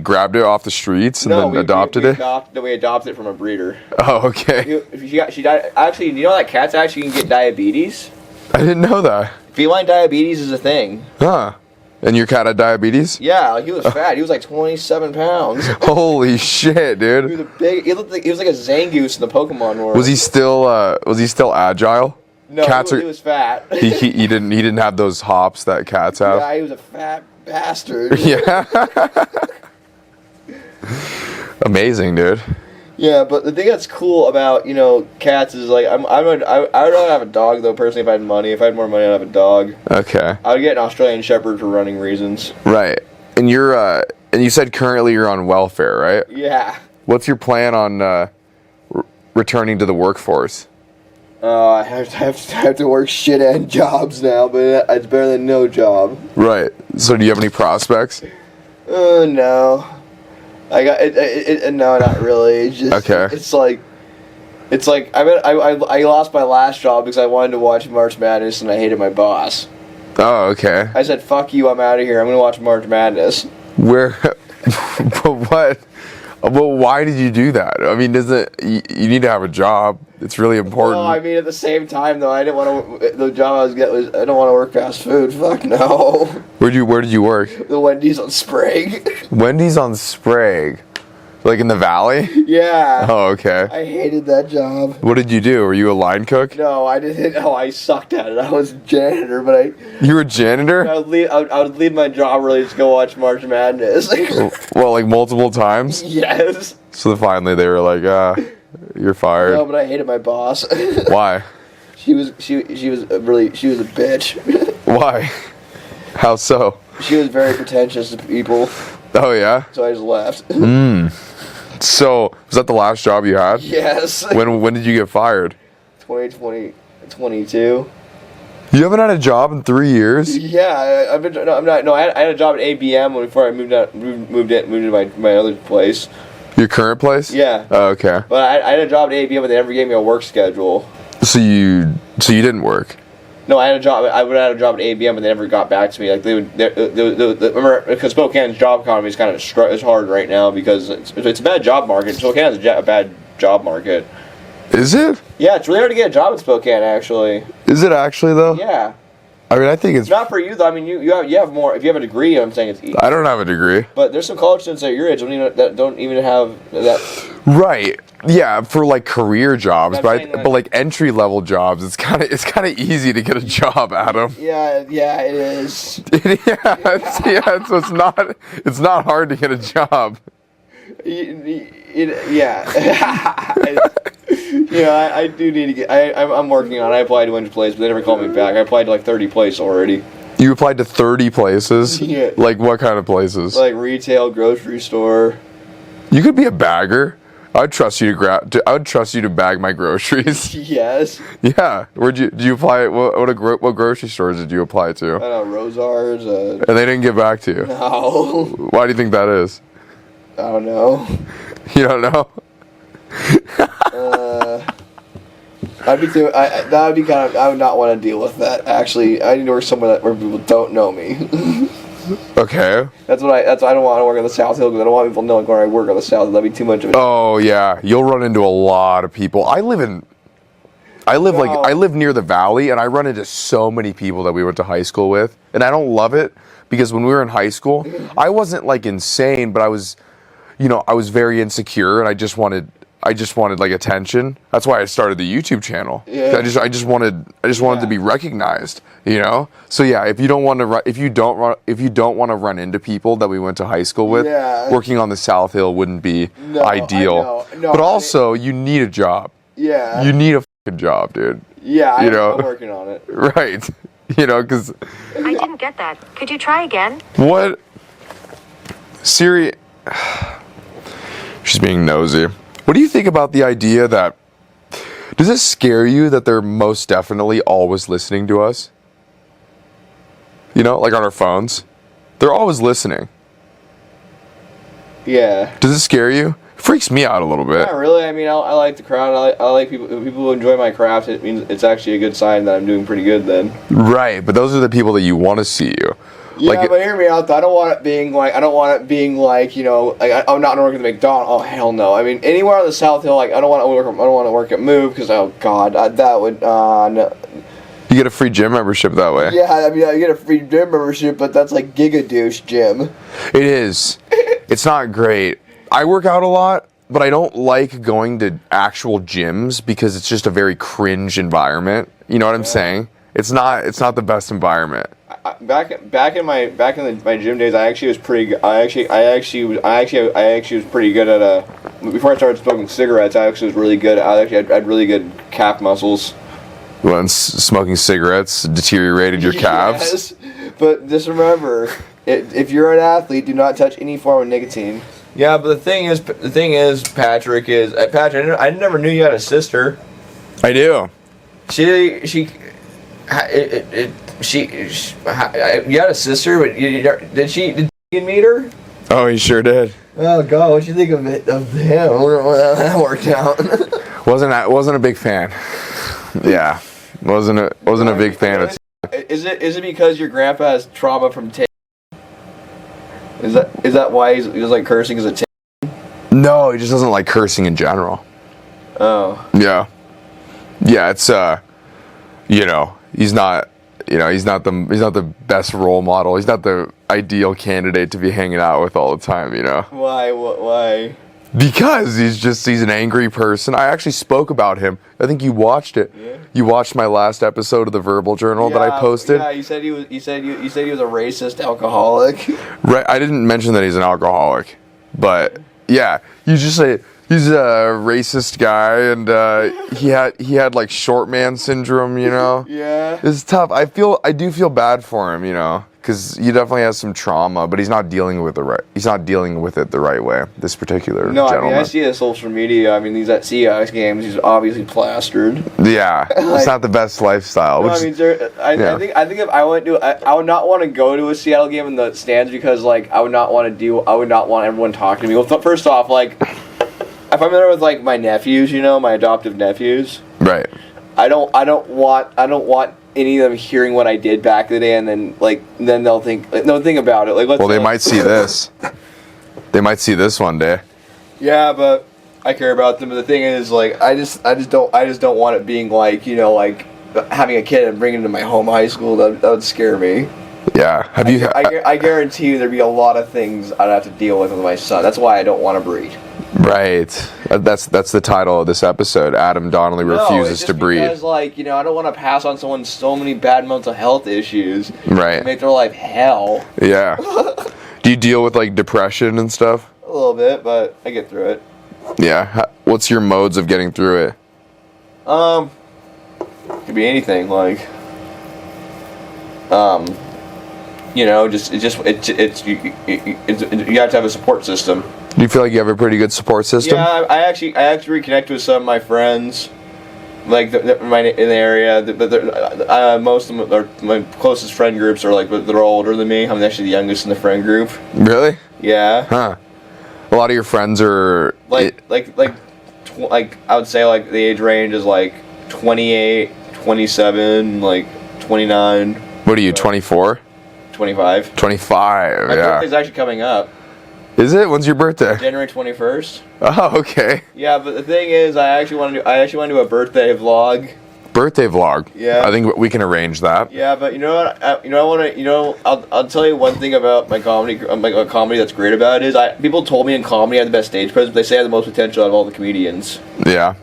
grabbed it off the streets and then adopted it? No, we adopted it from a breeder. Oh, okay. She died. Actually, you know that cats actually can get diabetes? I didn't know that. Feline diabetes is a thing. Huh. And your cat had diabetes? Yeah, he was fat. He was like 27 pounds. Holy shit, dude. He was he was like a Zangoose in the Pokemon world. Was he still agile? No, Cats he was fat. he didn't have those hops that cats have. Yeah, he was a fat bastard. Yeah. Amazing, dude. Yeah, but the thing that's cool about, cats is like I would rather have a dog though personally if I had money. If I had more money I'd have a dog. Okay. I would get an Australian Shepherd for running reasons. Right. And you said currently you're on welfare, right? Yeah. What's your plan on returning to the workforce? I have to work shit end jobs now, but it's better than no job. Right. So do you have any prospects? No. I got it. No, not really. It's just, okay. It's like I lost my last job because I wanted to watch March Madness and I hated my boss. Oh, okay. I said, "Fuck you! I'm out of here. I'm gonna watch March Madness." Where? But what? Well, why did you do that? I mean, you need to have a job? It's really important. Well, I mean, at the same time, though, I didn't want to. The job I was getting was I don't want to work fast food. Fuck no. Where did you work? The Wendy's on Sprague. Wendy's on Sprague, like in the valley. Yeah. Oh, okay. I hated that job. What did you do? Were you a line cook? No, I didn't. Oh, I sucked at it. I was a janitor, but You were a janitor? I would leave my job early just to go watch March Madness. Well, like multiple times? Yes. So finally they were like, you're fired. No, but I hated my boss. Why? She was a bitch. Why? How so? She was very pretentious to people. Oh, yeah? So I just left. So, was that the last job you had? Yes. When did you get fired? 22. You haven't had a job in 3 years? Yeah, I've been. No, I'm not. No, I had a job at ABM before I moved to my other place. Your current place? Yeah. Oh, okay. But I had a job at ABM, but they never gave me a work schedule. So you didn't work? No, I had a job. I would have had a job at ABM, but they never got back to me. Like they remember because Spokane's job economy is kind of it's hard right now because it's a bad job market. Spokane has a bad job market. Is it? Yeah, it's really hard to get a job in Spokane. Actually. Is it actually though? Yeah. I mean, I think it's not for you though. I mean, you have more. If you have a degree, I'm saying it's easy. I don't have a degree. But there's some college students at your age that don't even have that. Right. Yeah, for like career jobs, but like entry level jobs, it's kind of easy to get a job, Adam. Yeah, it is. Yeah, so it's not hard to get a job. Yeah. I do need to get. I'm working on it. I applied to a bunch of places, but they never called me back. I applied to like 30 places already. You applied to 30 places? Yeah. Like what kind of places? Like retail, grocery store. You could be a bagger. I'd trust you I would trust you to bag my groceries. Yes. Yeah. Did you apply? What grocery stores did you apply to? I don't know, Rosar's. And they didn't get back to you. No. Why do you think that is? I don't know. You don't know? That would be kind of. I would not want to deal with that. Actually, I need to work somewhere where people don't know me. Okay. That's why I don't want to work on the South Hill because I don't want people knowing where I work on the South Hill. That'd be too much of it. Oh yeah, you'll run into a lot of people. I live near the valley, and I run into so many people that we went to high school with, and I don't love it because when we were in high school, I wasn't like insane, but I was very insecure, and I just wanted like attention. That's why I started the YouTube channel. Yeah. I just wanted to be recognized, So yeah, if you don't want to run into people that we went to high school with, working on the South Hill wouldn't be ideal. But also, you need a job. Yeah. You need a fucking job, dude. Yeah, I'm working on it. Right. Because I didn't get that. Could you try again? What? Siri, she's being nosy. What do you think about the idea that Does it scare you that they're most definitely always listening to us? You know, like on our phones? They're always listening. Yeah. Does it scare you? It freaks me out a little bit. Not really. I mean, I like the crowd. I like people who enjoy my craft. It means it's actually a good sign that I'm doing pretty good then. Right, but those are the people that you want to see you. Yeah, Like, but hear me out though. I don't want it being like, you know, like I'm not working at the McDonald's. Oh hell no. I mean, anywhere on the South Hill, like I don't want to work at Move because oh god, that would no. you get a free gym membership that way. Yeah, I mean, I get a free gym membership, but that's like Gigadouche gym. It is. It's not great. I work out a lot, but I don't like going to actual gyms because it's just a very cringe environment. You know what I'm saying? It's not the best environment. Back in my gym days, I actually was pretty good. I actually was pretty good at before I started smoking cigarettes. I actually was really good. I had really good calf muscles. When smoking cigarettes deteriorated your calves. Yes, but just remember, if you're an athlete, do not touch any form of nicotine. Yeah, but the thing is, Patrick, I never knew you had a sister. I do. You had a sister, but did you meet her? Oh, he sure did. Oh God, what'd you think of him? I wonder how that worked out. Wasn't a big fan. Yeah, wasn't a big fan of. Is it because your grandpa has trauma from tape? Is that why he's like cursing as a tape? No, he just doesn't like cursing in general. Oh. Yeah. Yeah, it's you know, he's not the best role model. He's not the ideal candidate to be hanging out with all the time, you know. Why? Why? Because he's an angry person. I actually spoke about him. I think you watched it. Yeah. You watched my last episode of the Verbal Journal that I posted. Yeah, you said he was a racist alcoholic. Right, I didn't mention that he's an alcoholic, but yeah, you just say he's a racist guy, and he had like short man syndrome, you know. Yeah. It's tough. I do feel bad for him, you know, because he definitely has some trauma, but he's not dealing with it the right way. This particular gentleman. I mean, I see his social media. I mean, he's at Seahawks games. He's obviously plastered. Yeah, it's not the best lifestyle. No, I mean, I think if I went to, I would not want to go to a Seattle game in the stands because like I would not want everyone talking to me. Well, first off, like if I'm there with like my nephews, you know, my adoptive nephews. Right. I don't want any of them hearing what I did back in the day, and then they'll think about it. Like, they might see this. They might see this one day. Yeah, but I care about them. But the thing is, like, I just don't want it being like, you know, like having a kid and bringing him to my home high school. That would scare me. Yeah. I guarantee you there'd be a lot of things I'd have to deal with my son. That's why I don't want to breed. Right. That's the title of this episode. Adam Donnelly refuses to breed. Because, like, you know, I don't want to pass on someone so many bad mental health issues. Right. To make their life hell. Yeah. Do you deal with like depression and stuff? A little bit, but I get through it. Yeah. What's your modes of getting through it? Could be anything. Like, you know, you have to have a support system. Do you feel like you have a pretty good support system? Yeah, I actually reconnected with some of my friends, like in the area. But most of them are my closest friend groups are like they're all older than me. I'm actually the youngest in the friend group. Really? Yeah. Huh. A lot of your friends are like I would say like the age range is like 28, 27, like 29. What are you? 24? 25. 25. My yeah. birthday's actually coming up. Is it? When's your birthday? January 21st. Oh, okay. Yeah, but the thing is, I actually want to do a birthday vlog. Birthday vlog. Yeah. I think we can arrange that. Yeah, but you know what? I'll tell you one thing about my comedy. A comedy that's great about it is people told me in comedy I have the best stage presence. They say I have the most potential out of all the comedians. Yeah.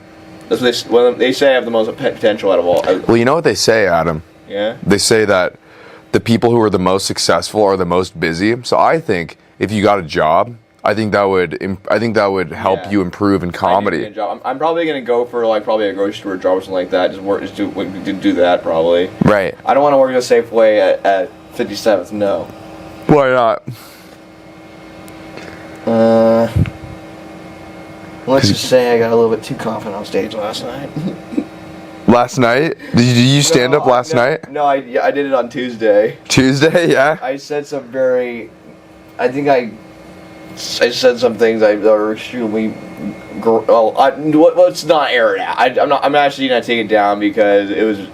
That's what they say I have the most potential out of all. Well, you know what they say, Adam? Yeah. They say that the people who are the most successful are the most busy. So I think if you got a job, I think that would help you improve in comedy. I'm probably gonna go for like probably a grocery store job or something like that. Just do that probably. Right. I don't want to work at a Safeway at 57th. No. Why not? Let's just say I got a little bit too confident on stage last night. Last night? Did you stand up last night? No, I did it on Tuesday. Tuesday, yeah. I said some I said some things that are extremely. Let's not air it out. I'm actually not taking it down because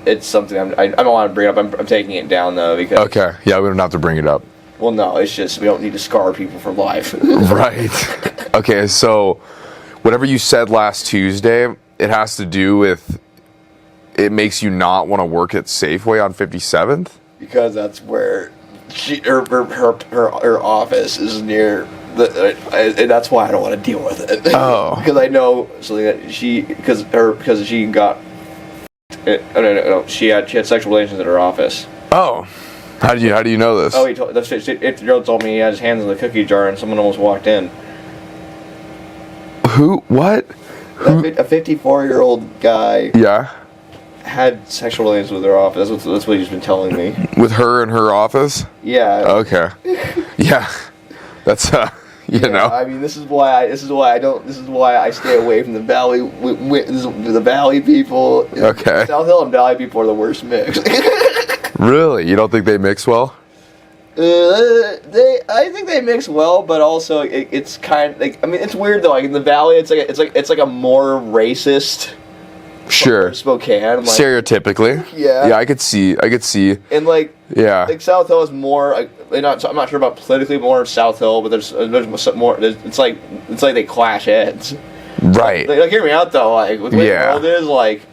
it's something I don't want to bring it up. I'm taking it down though because. Okay. Yeah, we don't have to bring it up. Well, no, it's just we don't need to scar people for life. Right. Okay, so whatever you said last Tuesday, it has to do with. It makes you not want to work at Safeway on 57th? Because that's where her office is near, and that's why I don't want to deal with it. Oh. Because I know something that because she got, no, she had sexual relations at her office. Oh. How do you know this? Oh, the girl told me he had his hands in the cookie jar and someone almost walked in. Who? What? A 54-year-old guy. Yeah. Had sexual relations with her office. That's what he's been telling me. With her in her office? Yeah. Okay. Yeah. That's you know. I mean, this is why I stay away from the valley. The valley people. Okay. South Hill and valley people are the worst mix. Really? You don't think they mix well? I think they mix well, but also it's kind of like, I mean, it's weird though. Like in the valley, it's like a more racist. Sure. Spokane. Like, stereotypically. Yeah. Yeah, I could see. And like. Yeah. Like South Hill is more. I'm not sure about politically more South Hill, but there's more. It's like they clash heads. Right. Like hear me out though. Like with the way the world is, like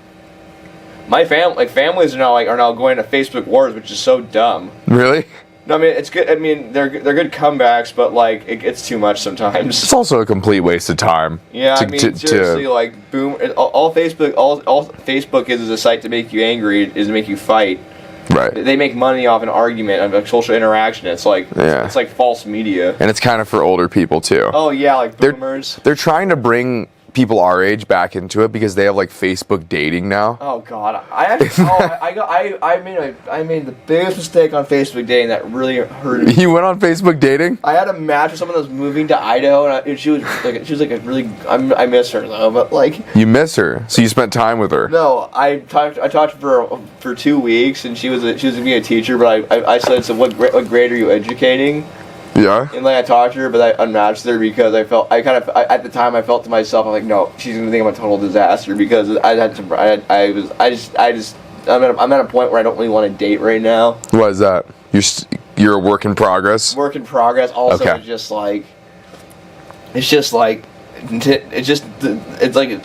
my families are now going to Facebook wars, which is so dumb. Really? No, I mean it's good. I mean they're good comebacks, but like it's too much sometimes. It's also a complete waste of time. Yeah, I mean seriously, like boom. All Facebook is a site to make you angry, is to make you fight. Right. They make money off an argument, of like social interaction. It's like it's like false media. And it's kind of for older people too. Oh yeah, like boomers. They're trying to bring people our age back into it because they have like Facebook dating now. Oh god, I made the biggest mistake on Facebook dating that really hurt me. You went on Facebook dating? I had a match with someone that was moving to Idaho, and she was like a really. I miss her though, but like. You miss her, so you spent time with her. No, I talked to her for 2 weeks, and she was gonna be a teacher, but I said, so what grade are you educating? Yeah. And like I talked to her, but I unmatched her because at the time I felt to myself, I'm like, no, she's gonna think I'm a total disaster because I'm at a point where I don't really want to date right now. What is that? You're a work in progress. Work in progress. Also, okay. It's like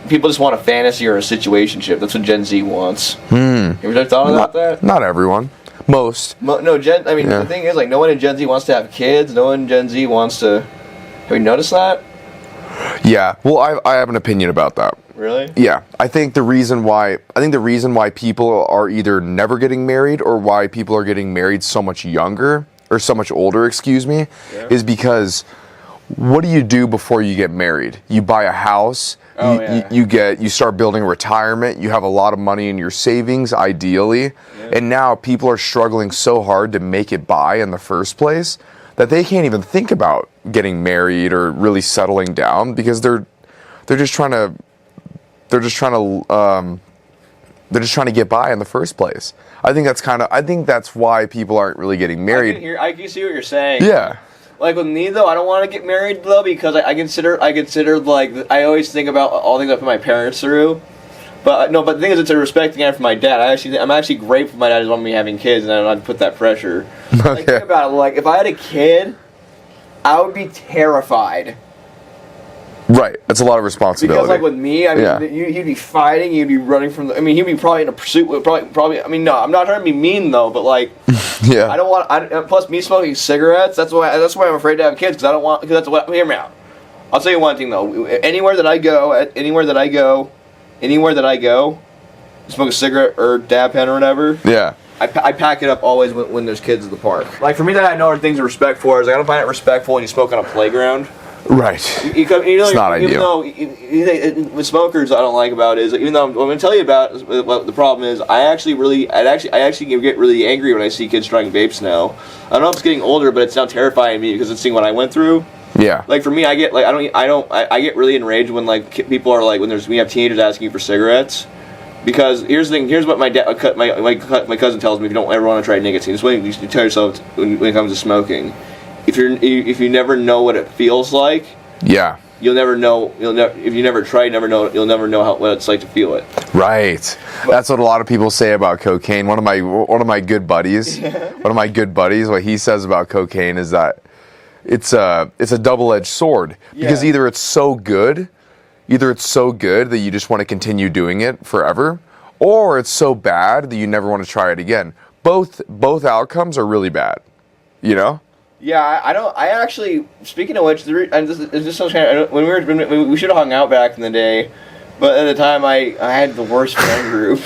people just want a fantasy or a situationship. That's what Gen Z wants. You ever thought about that? Not everyone. Most. No, the thing is, like, no one in Gen Z wants to have kids. No one in Gen Z wants to. Have you noticed that? Yeah. Well, I have an opinion about that. Really? Yeah. I think the reason why people are either never getting married or why people are getting married so much younger or so much older, is because what do you do before you get married? You buy a house. You start building retirement. You have a lot of money in your savings, ideally, and now people are struggling so hard to make it by in the first place that they can't even think about getting married or really settling down because they're just trying to get by in the first place. I think that's why people aren't really getting married. I can see what you're saying. Yeah. Like with me though, I don't want to get married though because I consider like I always think about all the things I put my parents through. But the thing is, it's a respect thing for my dad. I'm actually grateful my dad doesn't want me having kids, and I don't have to put that pressure. Okay. Like, think about it. Like if I had a kid, I would be terrified. Right, that's a lot of responsibility. Because like with me, I mean, you'd be fighting, you'd be running from. He'd be probably in a pursuit with probably. I mean, no, I'm not trying to be mean though, but like, yeah, I don't want. Plus, me smoking cigarettes. That's why I'm afraid to have kids because I don't want. Because that's what. Hear me out. I'll tell you one thing though. Anywhere that I go, smoke a cigarette or dab pen or whatever. Yeah. I pack it up always when there's kids at the park. Like for me, that I know are things to respect for is I don't find it respectful when you smoke on a playground. Right. It's not ideal. With smokers, I don't like about is even though I'm going to tell you about what the problem is. I actually get really angry when I see kids trying vapes now. I don't know if it's getting older, but it's now terrifying me because it's seeing what I went through. Yeah. Like for me, I get really enraged when like people are like we have teenagers asking for cigarettes. Because here's the thing. Here's what my cousin tells me. If you don't ever want to try nicotine, this is what you tell yourself when it comes to smoking. If you never know what it feels like, yeah, you'll never know. If you never try, you'll never know what it's like to feel it. Right. That's what a lot of people say about cocaine. One of my good buddies, what he says about cocaine is that it's a double-edged sword, because either it's so good that you just want to continue doing it forever, or it's so bad that you never want to try it again. Both outcomes are really bad, you know? Yeah, I don't. I actually, speaking of which, when we should have hung out back in the day, but at the time I had the worst friend group.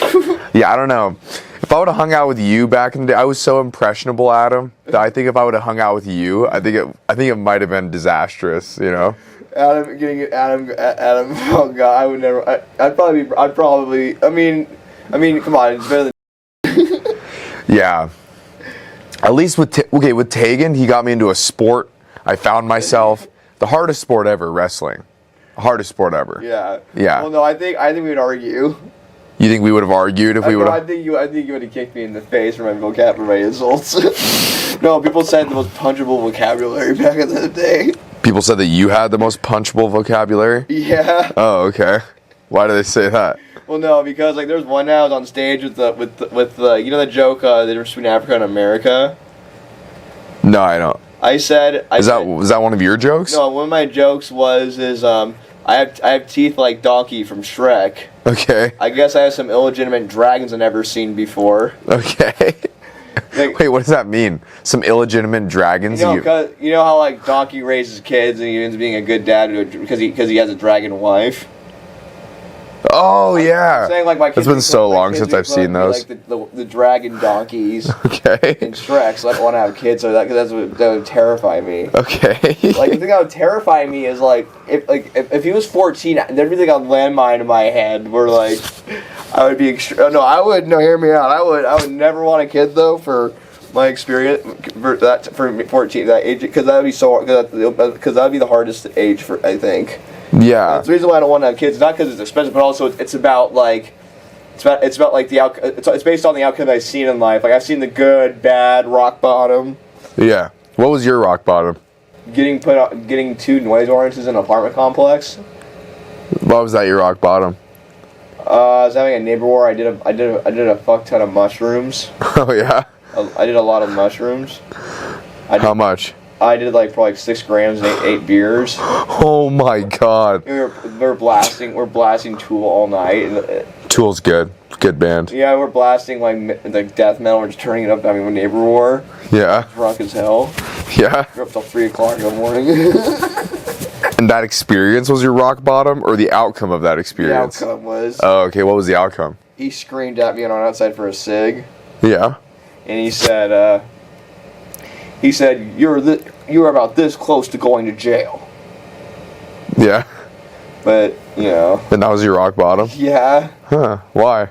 Yeah, I don't know. If I would have hung out with you back in the day, I was so impressionable, Adam, that I think if I would have hung out with you, I think it might have been disastrous, you know? Adam. Oh God, I would never. I'd probably. I mean, come on, it's better than. Yeah. At least with Tegan, he got me into a sport. I found myself the hardest sport ever, wrestling. Hardest sport ever. Yeah. Yeah. Well, no, I think we would argue. You think we would have argued if we would have? I think you would have kicked me in the face for my insults. No, people said the most punchable vocabulary back in the day. People said that you had the most punchable vocabulary? Yeah. Oh, okay. Why do they say that? Well, no, because like there was one night I was on stage with the you know the joke the difference between Africa and America. No, I don't. Was that one of your jokes? No, one of my jokes is I have teeth like Donkey from Shrek. Okay. I guess I have some illegitimate dragons I've never seen before. Okay. Like, wait, what does that mean? Some illegitimate dragons? You know how like Donkey raises kids and he ends up being a good dad because he has a dragon wife. Oh yeah. Saying, like, my kids it's been so long since I've seen those. Like the dragon donkeys. Okay. In Shrek, so I don't want to have kids. So that would terrify me. Okay. Like the thing that would terrify me is if he was 14, there'd be like a landmine in my head where like I would be hear me out. I would never want a kid though for my experience for 14 that age because that would be because that would be the hardest age for I think. Yeah. That's the reason why I don't want to have kids. Not because it's expensive, but also it's about like it's about like the outcome. It's based on the outcome I've seen in life. Like I've seen the good, bad, rock bottom. Yeah. What was your rock bottom? Getting 2 noise ordinances in an apartment complex. Why was that your rock bottom? I was having a neighbor war. I did a fuck ton of mushrooms. Oh yeah. I did a lot of mushrooms. How much? I did probably 6 grams and 8 beers. Oh my god. We're blasting Tool all night. And, Tool's good. Good band. Yeah, we're blasting like death metal. We're just turning it up having a neighbor war. Yeah. Drunk as hell. Yeah. We're up till 3 o'clock in the morning. And that experience was your rock bottom, or the outcome of that experience? The outcome was. Oh, okay. What was the outcome? He screamed at me and went outside for a cig. Yeah. And he said, you're about this close to going to jail. Yeah. But, you know. And that was your rock bottom? Yeah. Huh. Why?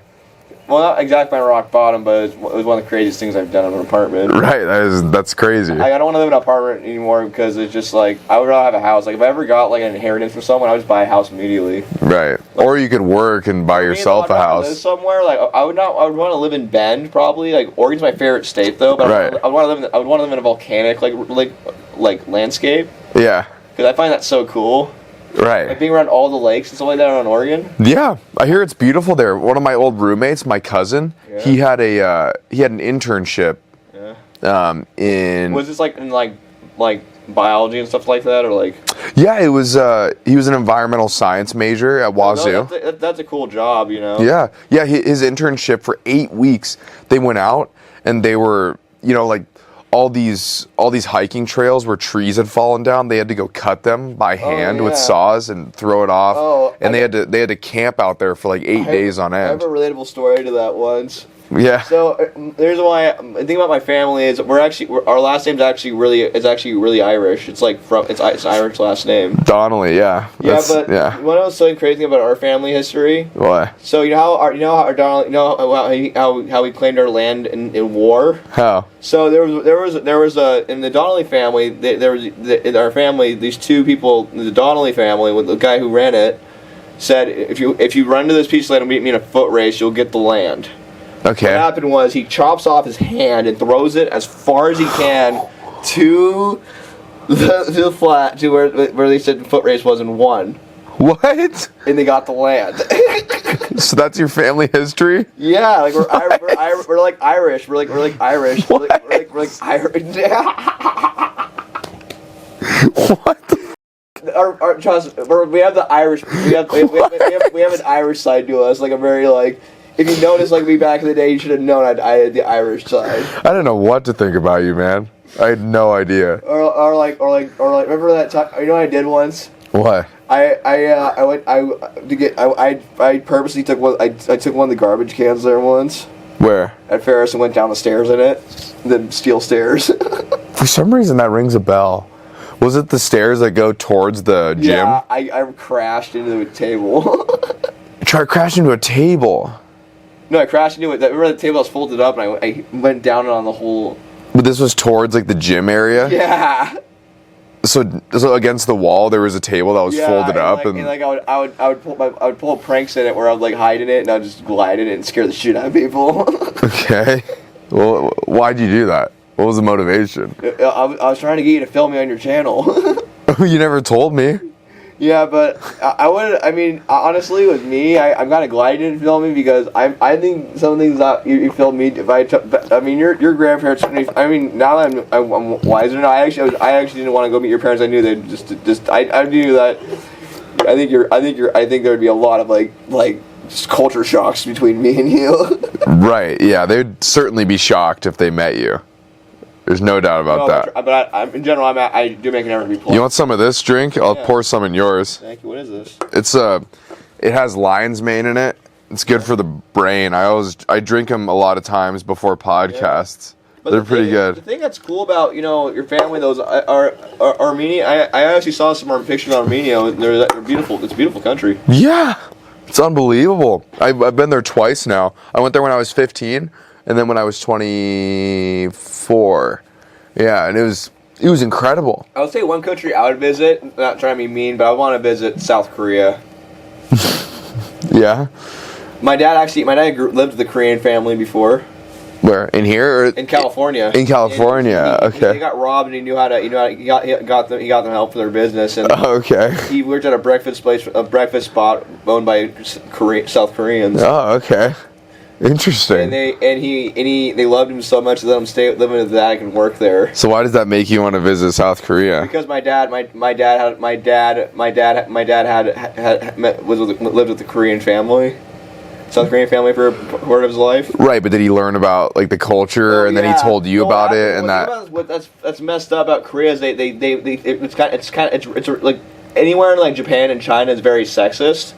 Well, not exactly my rock bottom, but it was one of the craziest things I've done in an apartment. Right. That's crazy. I don't want to live in an apartment anymore because it's just like, I would rather have a house. Like, if I ever got like an inheritance from someone, I would just buy a house immediately. Right. Like, or you could work and buy yourself a house. Live somewhere. Like, I would want to live in Bend, probably. Like, Oregon's my favorite state, though. But right. I would want to live in a volcanic, like landscape. Yeah. Because I find that so cool. Right. Like being around all the lakes and stuff like that around Oregon. Yeah, I hear it's beautiful there. One of my old roommates, my cousin, he had an internship. Yeah. In. Was this in biology and stuff like that, or like? Yeah, it was. He was an environmental science major at Wazzu. No, that's a cool job, you know. Yeah, yeah. His internship for 8 weeks. They went out and they were, like. All these hiking trails where trees had fallen down, they had to go cut them by hand with saws and throw it off. Oh, and they had to camp out there for like 8 days on end. I have a relatable story to that once. Yeah. So there's why I think about my family is our last name's actually really Irish. It's it's Irish last name. Donnelly, yeah. Yeah, but you want to know something crazy about our family history? What? So how we claimed our land in war? How? So there was in the Donnelly family in our family these 2 people, the Donnelly family with the guy who ran it. said, if you run to this piece of land and meet me in a foot race, you'll get the land. Okay. What happened was he chops off his hand and throws it as far as he can to the flat, to where they said the foot race was, and won. What? And they got the land. So that's your family history? Yeah, like we're like Irish. We're like Irish. What? We're like Irish. What the Trust, we have the Irish. We have an Irish side to us. Like a very like. If you notice, like me back in the day, you should have known I had the Irish side. I didn't know what to think about you, man. I had no idea. Or like. Remember that time? You know what I did once? What? I purposely took one. I took one of the garbage cans there once Where? at Ferris and went down the stairs in it. The steel stairs. For some reason, that rings a bell. Was it the stairs that go towards the gym? Yeah, I crashed into the table. Try crashing into a table. No, I crashed into it. Remember the table was folded up, and I went down on the whole. But this was towards like the gym area. Yeah. So against the wall, there was a table that was folded up, and I would pull pranks in it where I would like hide in it, and I would just glide in it and scare the shit out of people. Okay. Well, why'd you do that? What was the motivation? I was trying to get you to film me on your channel. You never told me. Yeah, but I would. I mean, honestly, with me, I'm kind of gliding in filming because I think some things that you filmed me. I mean, your grandparents. I mean, now that I'm wiser now, I actually didn't want to go meet your parents. I knew they'd I knew that. I think there would be a lot of like just culture shocks between me and you. Right. Yeah, they'd certainly be shocked if they met you. There's no doubt about that. But in general, I do make an effort to be polite. You want some of this drink? I'll pour some in yours. Thank you. What is this? It has lion's mane in it. It's good for the brain. I drink them a lot of times before podcasts. But They're pretty good. The thing that's cool about your family, those are Armenia. I actually saw some pictures of Armenia. And they're beautiful. It's a beautiful country. Yeah, it's unbelievable. I've been there twice now. I went there when I was 15, and then when I was 24. Yeah, and it was incredible. I would say one country I would visit. Not trying to be mean, but I want to visit South Korea. Yeah. My dad lived with a Korean family before. Where? In here or in California? In California. Okay. He got robbed, and he got them help for their business, and okay. he worked at a breakfast spot owned by South Koreans. Oh, okay. Interesting. And they loved him so much that let him live in the Vatican and work there. So why does that make you want to visit South Korea? Because my dad lived with the Korean family. South Korean family for part of his life. Right, but did he learn about like the culture, and then he told you about it, and that's messed up about Korea is it's like anywhere in like Japan and China is very sexist.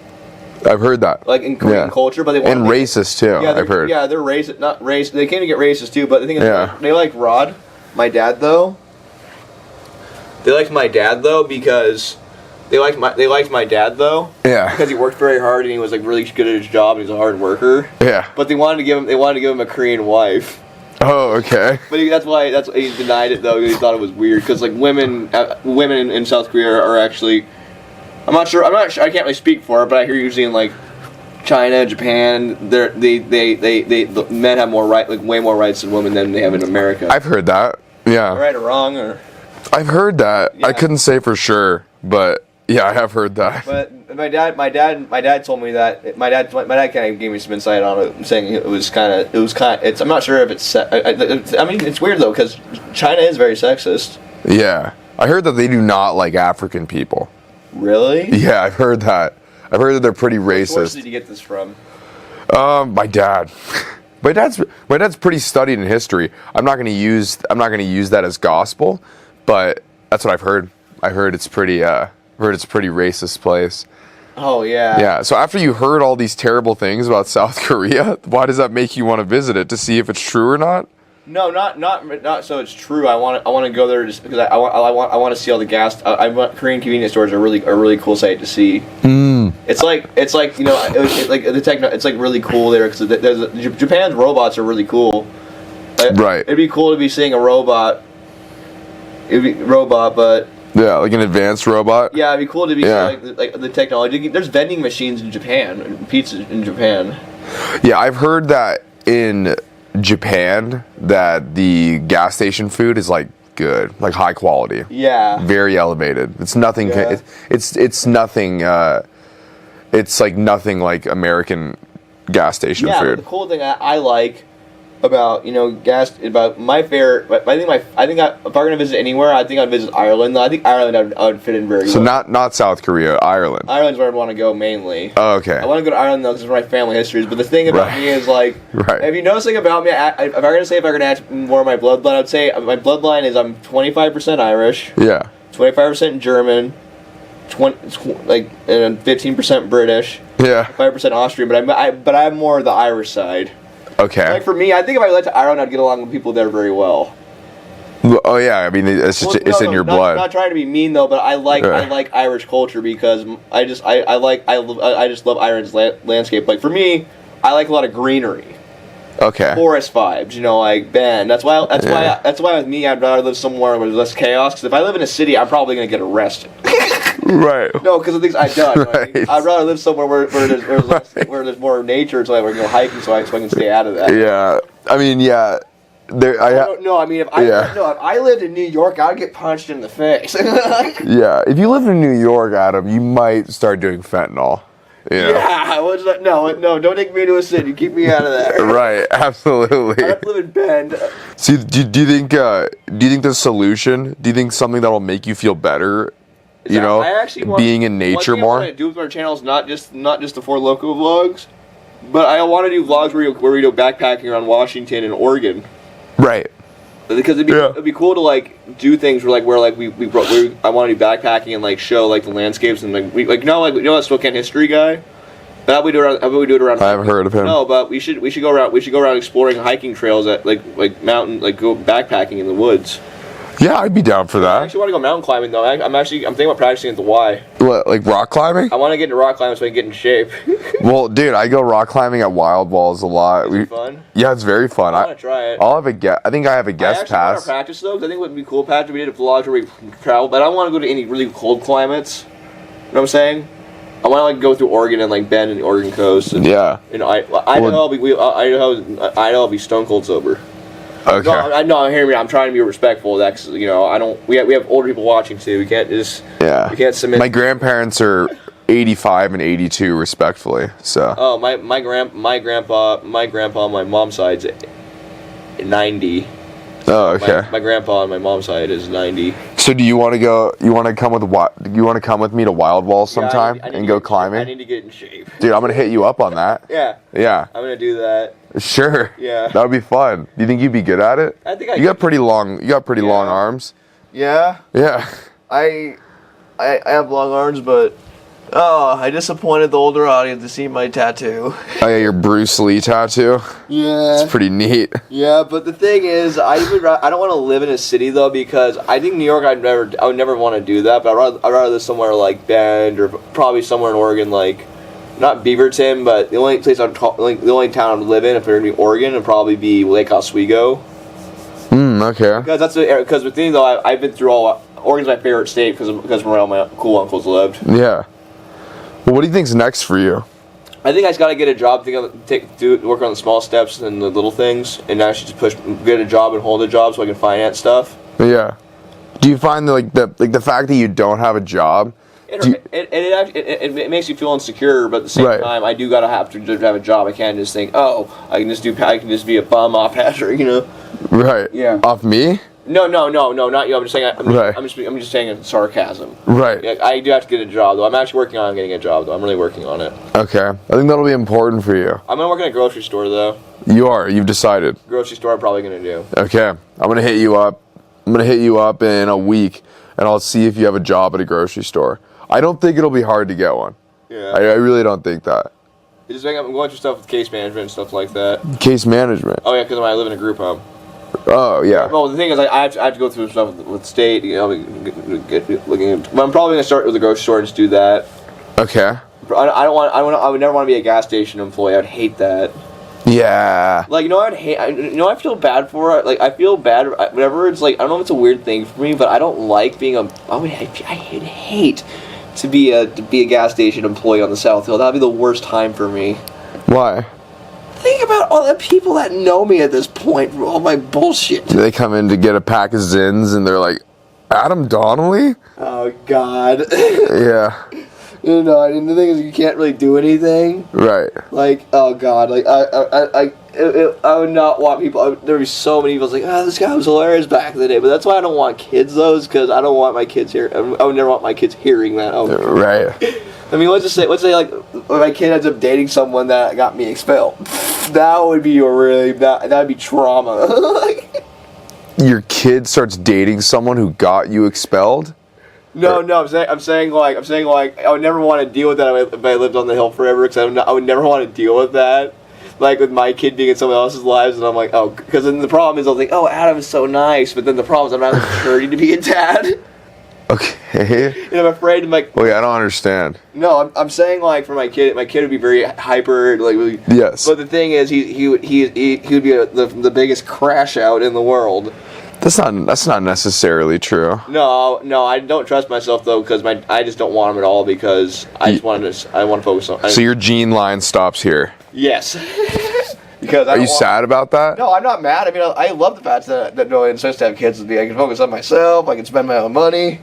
I've heard that. Like in Korean culture, but they want and racist too. Yeah, I've heard. Yeah, they're racist. Not racist. They can get racist too, but the thing is, Yeah. they like Rod, my dad though. They liked my dad though because they liked my dad though. Yeah. Because he worked very hard and he was like really good at his job and he was a hard worker. Yeah. But they wanted to give him a Korean wife. Oh, okay. But that's why he denied it though. He thought it was weird because like women in South Korea are actually. I'm not sure. I can't really speak for it, but I hear usually in like China, Japan, the men have more way more rights than women than they have in America. I've heard that. Yeah. Right or wrong, or I've heard that. Yeah. I couldn't say for sure, but yeah, I have heard that. But my dad told me that my dad kind of gave me some insight on it, saying I'm not sure if it's. I mean, it's weird though because China is very sexist. Yeah, I heard that they do not like African people. Really? Yeah, I've heard that. I've heard that they're pretty racist. Where did you get this from? My dad. My dad's pretty studied in history. I'm not going to use that as gospel, but that's what I've heard. I heard it's pretty racist place. Oh yeah. Yeah. So after you heard all these terrible things about South Korea, why does that make you want to visit it to see if it's true or not? No, not so it's true. I want to go there just because I want to see all the gas. Korean convenience stores are really cool sight to see. It's like it's like really cool there because Japan's robots are really cool. Right. It'd be cool to be seeing a robot. But Yeah, like an advanced robot. Yeah, it'd be cool to be Yeah. like the technology. There's vending machines in Japan, pizza in Japan. Yeah, I've heard that in Japan that the gas station food is like good, like high quality. Yeah. Very elevated. It's nothing. Yeah. It's nothing. It's like nothing like American gas station Yeah, but food. the cool thing I like about about my favorite. If I'm gonna visit anywhere, I think I'd visit Ireland. I think Ireland I would fit in very So well. not South Korea, Ireland. Ireland's where I'd want to go mainly. Oh, okay. I want to go to Ireland though because it's where my family history is. But the thing about Right. me is like, Right. if you know something about me, if I'm gonna add more of my bloodline, I'd say my bloodline is I'm 25% Irish, Yeah. 25% German, and 15% British, Yeah. 5% Austrian. But I'm more the Irish side. Okay. Like for me, I think if I went to Ireland, I'd get along with people there very well. Oh yeah. I mean, it's just, Well, it's in your blood. Not trying to be mean though, but I like Irish culture because I just love Ireland's landscape. Like for me, I like a lot of greenery, Okay. forest vibes. You know, like Ben. That's why with me, I'd rather live somewhere where there's less chaos. Because if I live in a city, I'm probably gonna get arrested. Right. No, because of things I've done. Right. Like, I'd rather live somewhere where there's more nature, so I can go hiking, so I can stay out of that. Yeah. I mean, yeah. There. No, I mean, if I lived in New York, I'd get punched in the face. Yeah. If you live in New York, Adam, you might start doing fentanyl. You know? Yeah, no, don't take me to a city. Keep me out of that. Right. Absolutely. I have to live in Bend. See, do you think the solution? Do you think something that'll make you feel better? You know, I actually want, being in nature one thing more. I want to do with our channel is not just the 4 Loco vlogs, but I want to do vlogs where we go backpacking around Washington and Oregon. Right. Because it'd be cool to like do things where I want to do backpacking and like show like the landscapes and you know that Spokane history guy. How about we do it around? I haven't heard of him. No, but we should go around exploring hiking trails at like mountain go backpacking in the woods. Yeah, I'd be down for I that. actually want to go mountain climbing though. I'm thinking about practicing at the Y. What, like rock climbing? I want to get into rock climbing so I can get in shape. Well, dude, I go rock climbing at Wild Walls a lot. Is it fun? Yeah, it's very fun. I want to try it. I think I have a guest I actually pass. want to practice though, because I think it would be cool. Patrick, we did a vlog where we travel, but I don't want to go to any really cold climates. You know what I'm saying? I want to like go through Oregon and like Bend and the Oregon coast. And, Yeah. You know, Idaho will be stone cold sober. Okay. No, hear me. I'm trying to be respectful of that. 'Cause, you know, I don't. We have older people watching too. We can't just. Yeah. We can't submit. My grandparents are 85 and 82, respectfully. So. Oh, my grandpa on my mom's side's 90. Oh, okay. My grandpa on my mom's side is 90. So, do you want to go? You want to come with me to Wild Walls sometime I need and to go get- climbing? I need to get in shape. Dude, I'm gonna hit you up on that. Yeah, Yeah. I'm gonna do that. Sure. Yeah. That would be fun. Do you think you'd be good at it? I think I You got pretty long. You got pretty long arms. Yeah, Yeah. I have long arms, but I disappointed the older audience to see my tattoo. Oh yeah, your Bruce Lee tattoo. Yeah. It's pretty neat. Yeah, but the thing is, I don't want to live in a city though, because I think New York I would never want to do that. But I'd rather live somewhere like Bend or probably somewhere in Oregon, like not Beaverton, but the only place the only town I'd live in if we're gonna be Oregon would probably be Lake Oswego. Okay. Because the thing though, I've been through Oregon's my favorite state because where all my cool uncles lived. Yeah. Well, what do you think's next for you? I think I just gotta get a job, work on the small steps and the little things, and actually just get a job and hold a job so I can finance stuff. Yeah. Do you find that the fact that you don't have a job? It makes you feel insecure, but at the same time, I do gotta have to have a job. I can't just think, I can just be a bum off hazard, you know? Right. Yeah. Off me? No, not you. I'm just saying. Right. I'm just saying in sarcasm. Right. Yeah, I do have to get a job though. I'm actually working on getting a job though. I'm really working on it. Okay. I think that'll be important for you. I'm gonna work in a grocery store though. You are. You've decided. Grocery store I'm probably gonna do. Okay. I'm gonna hit you up. In a week, and I'll see if you have a job at a grocery store. I don't think it'll be hard to get one. Yeah. I really don't think that. Just I'm going through stuff with case management and stuff like that. Case management. Oh yeah, because I live in a group home. Oh yeah. Well, the thing is, I have to go through stuff with state. You know, I'm probably gonna start with the grocery store and just do that. Okay. I would never want to be a gas station employee. I'd hate that. Yeah. Like, I'd hate. I feel bad for it. Like, I feel bad whenever it's like, I don't know if it's a weird thing for me, but I don't like being I hate to be a gas station employee on the South Hill. That'd be the worst time for me. Why? Think about all the people that know me at this point for all my bullshit. They come in to get a pack of Zins and they're like, Adam Donnelly? Oh God. Yeah. And the thing is, you can't really do anything. Right. Like, oh God, like I would not want people. There would be so many people like, this guy was hilarious back in the day. But that's why I don't want kids because I don't want my kids here. I would never want my kids hearing that. Right. I mean, let's say like my kid ends up dating someone that got me expelled. That would be that'd be trauma. Your kid starts dating someone who got you expelled? No, I'm saying like I would never want to deal with that if I lived on the hill forever, because I would never want to deal with that, like with my kid being in someone else's lives, and I'm like, oh, because then the problem is I'll think, oh, Adam is so nice, but then the problem is I'm not maturity to be a dad. Okay. And I'm afraid, like, Wait, I don't understand. No, I'm saying like for my kid would be very hyper, like really. Yes. But the thing is, he would be the biggest crash out in the world. That's not necessarily true. No, I don't trust myself though, because I just don't want him at all, because I want to focus on. So your gene line stops here. Yes. Because Are you sad about that? No, I'm not mad. I mean, I love the fact that no one insists to have kids with me. I can focus on myself. I can spend my own money.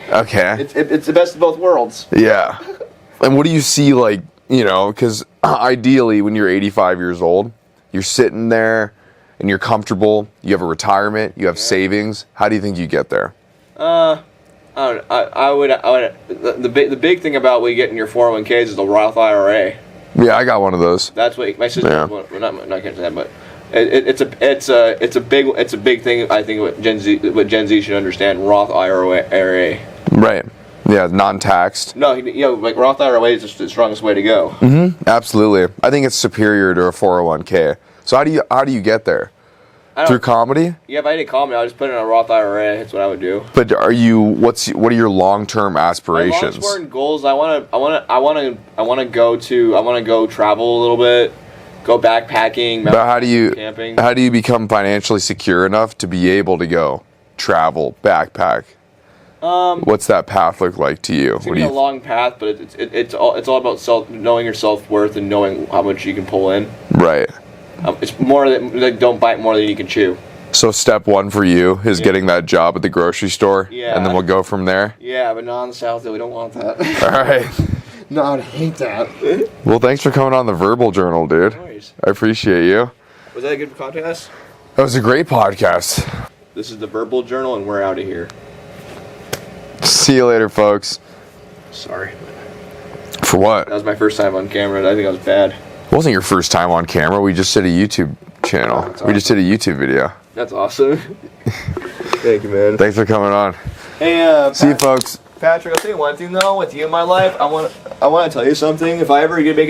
Okay. It's the best of both worlds. Yeah. And what do you see, like, because ideally when you're 85 years old, you're sitting there and you're comfortable, you have a retirement, you have savings. How do you think you get there? I would. The big thing about what you get in your 401ks is the Roth IRA. Yeah, I got one of those. That's what my sister. Yeah. Well, not can't say that, but it's a big thing. I think what Gen Z should understand. Roth IRA. Right. Yeah, non-taxed. No, like Roth IRA is just the strongest way to go. Mm-hmm. Absolutely. I think it's superior to a 401k. So how do you get there? Through comedy? Yeah, if I did comedy, I'd just put it in a Roth IRA. That's what I would do. But what are your long-term aspirations? My long-term goals. I want to go travel a little bit, go backpacking. But camping. How do you become financially secure enough to be able to go travel, backpack? What's that path look like to you? It's gonna be a long path, but it's all about knowing your self-worth and knowing how much you can pull in. Right. It's more that don't bite more than you can chew. So step one for you is getting that job at the grocery store, Yeah. and then we'll go from there. Yeah, but not on the South Hill. We don't want that. All right. No, I hate that. Well, thanks for coming on the Verbal Journal, dude. No worries. I appreciate you. Was that a good podcast? That was a great podcast. This is the Verbal Journal, and we're out of here. See you later, folks. Sorry. For what? That was my first time on camera. I think I was bad. It wasn't your first time on camera. We just did a YouTube channel. That's We just did a YouTube video. That's awesome. Thank you, man. Thanks for coming on. Hey, See you, folks. Patrick, I'll tell you one thing though. With you in my life, I want to tell you something. If I ever make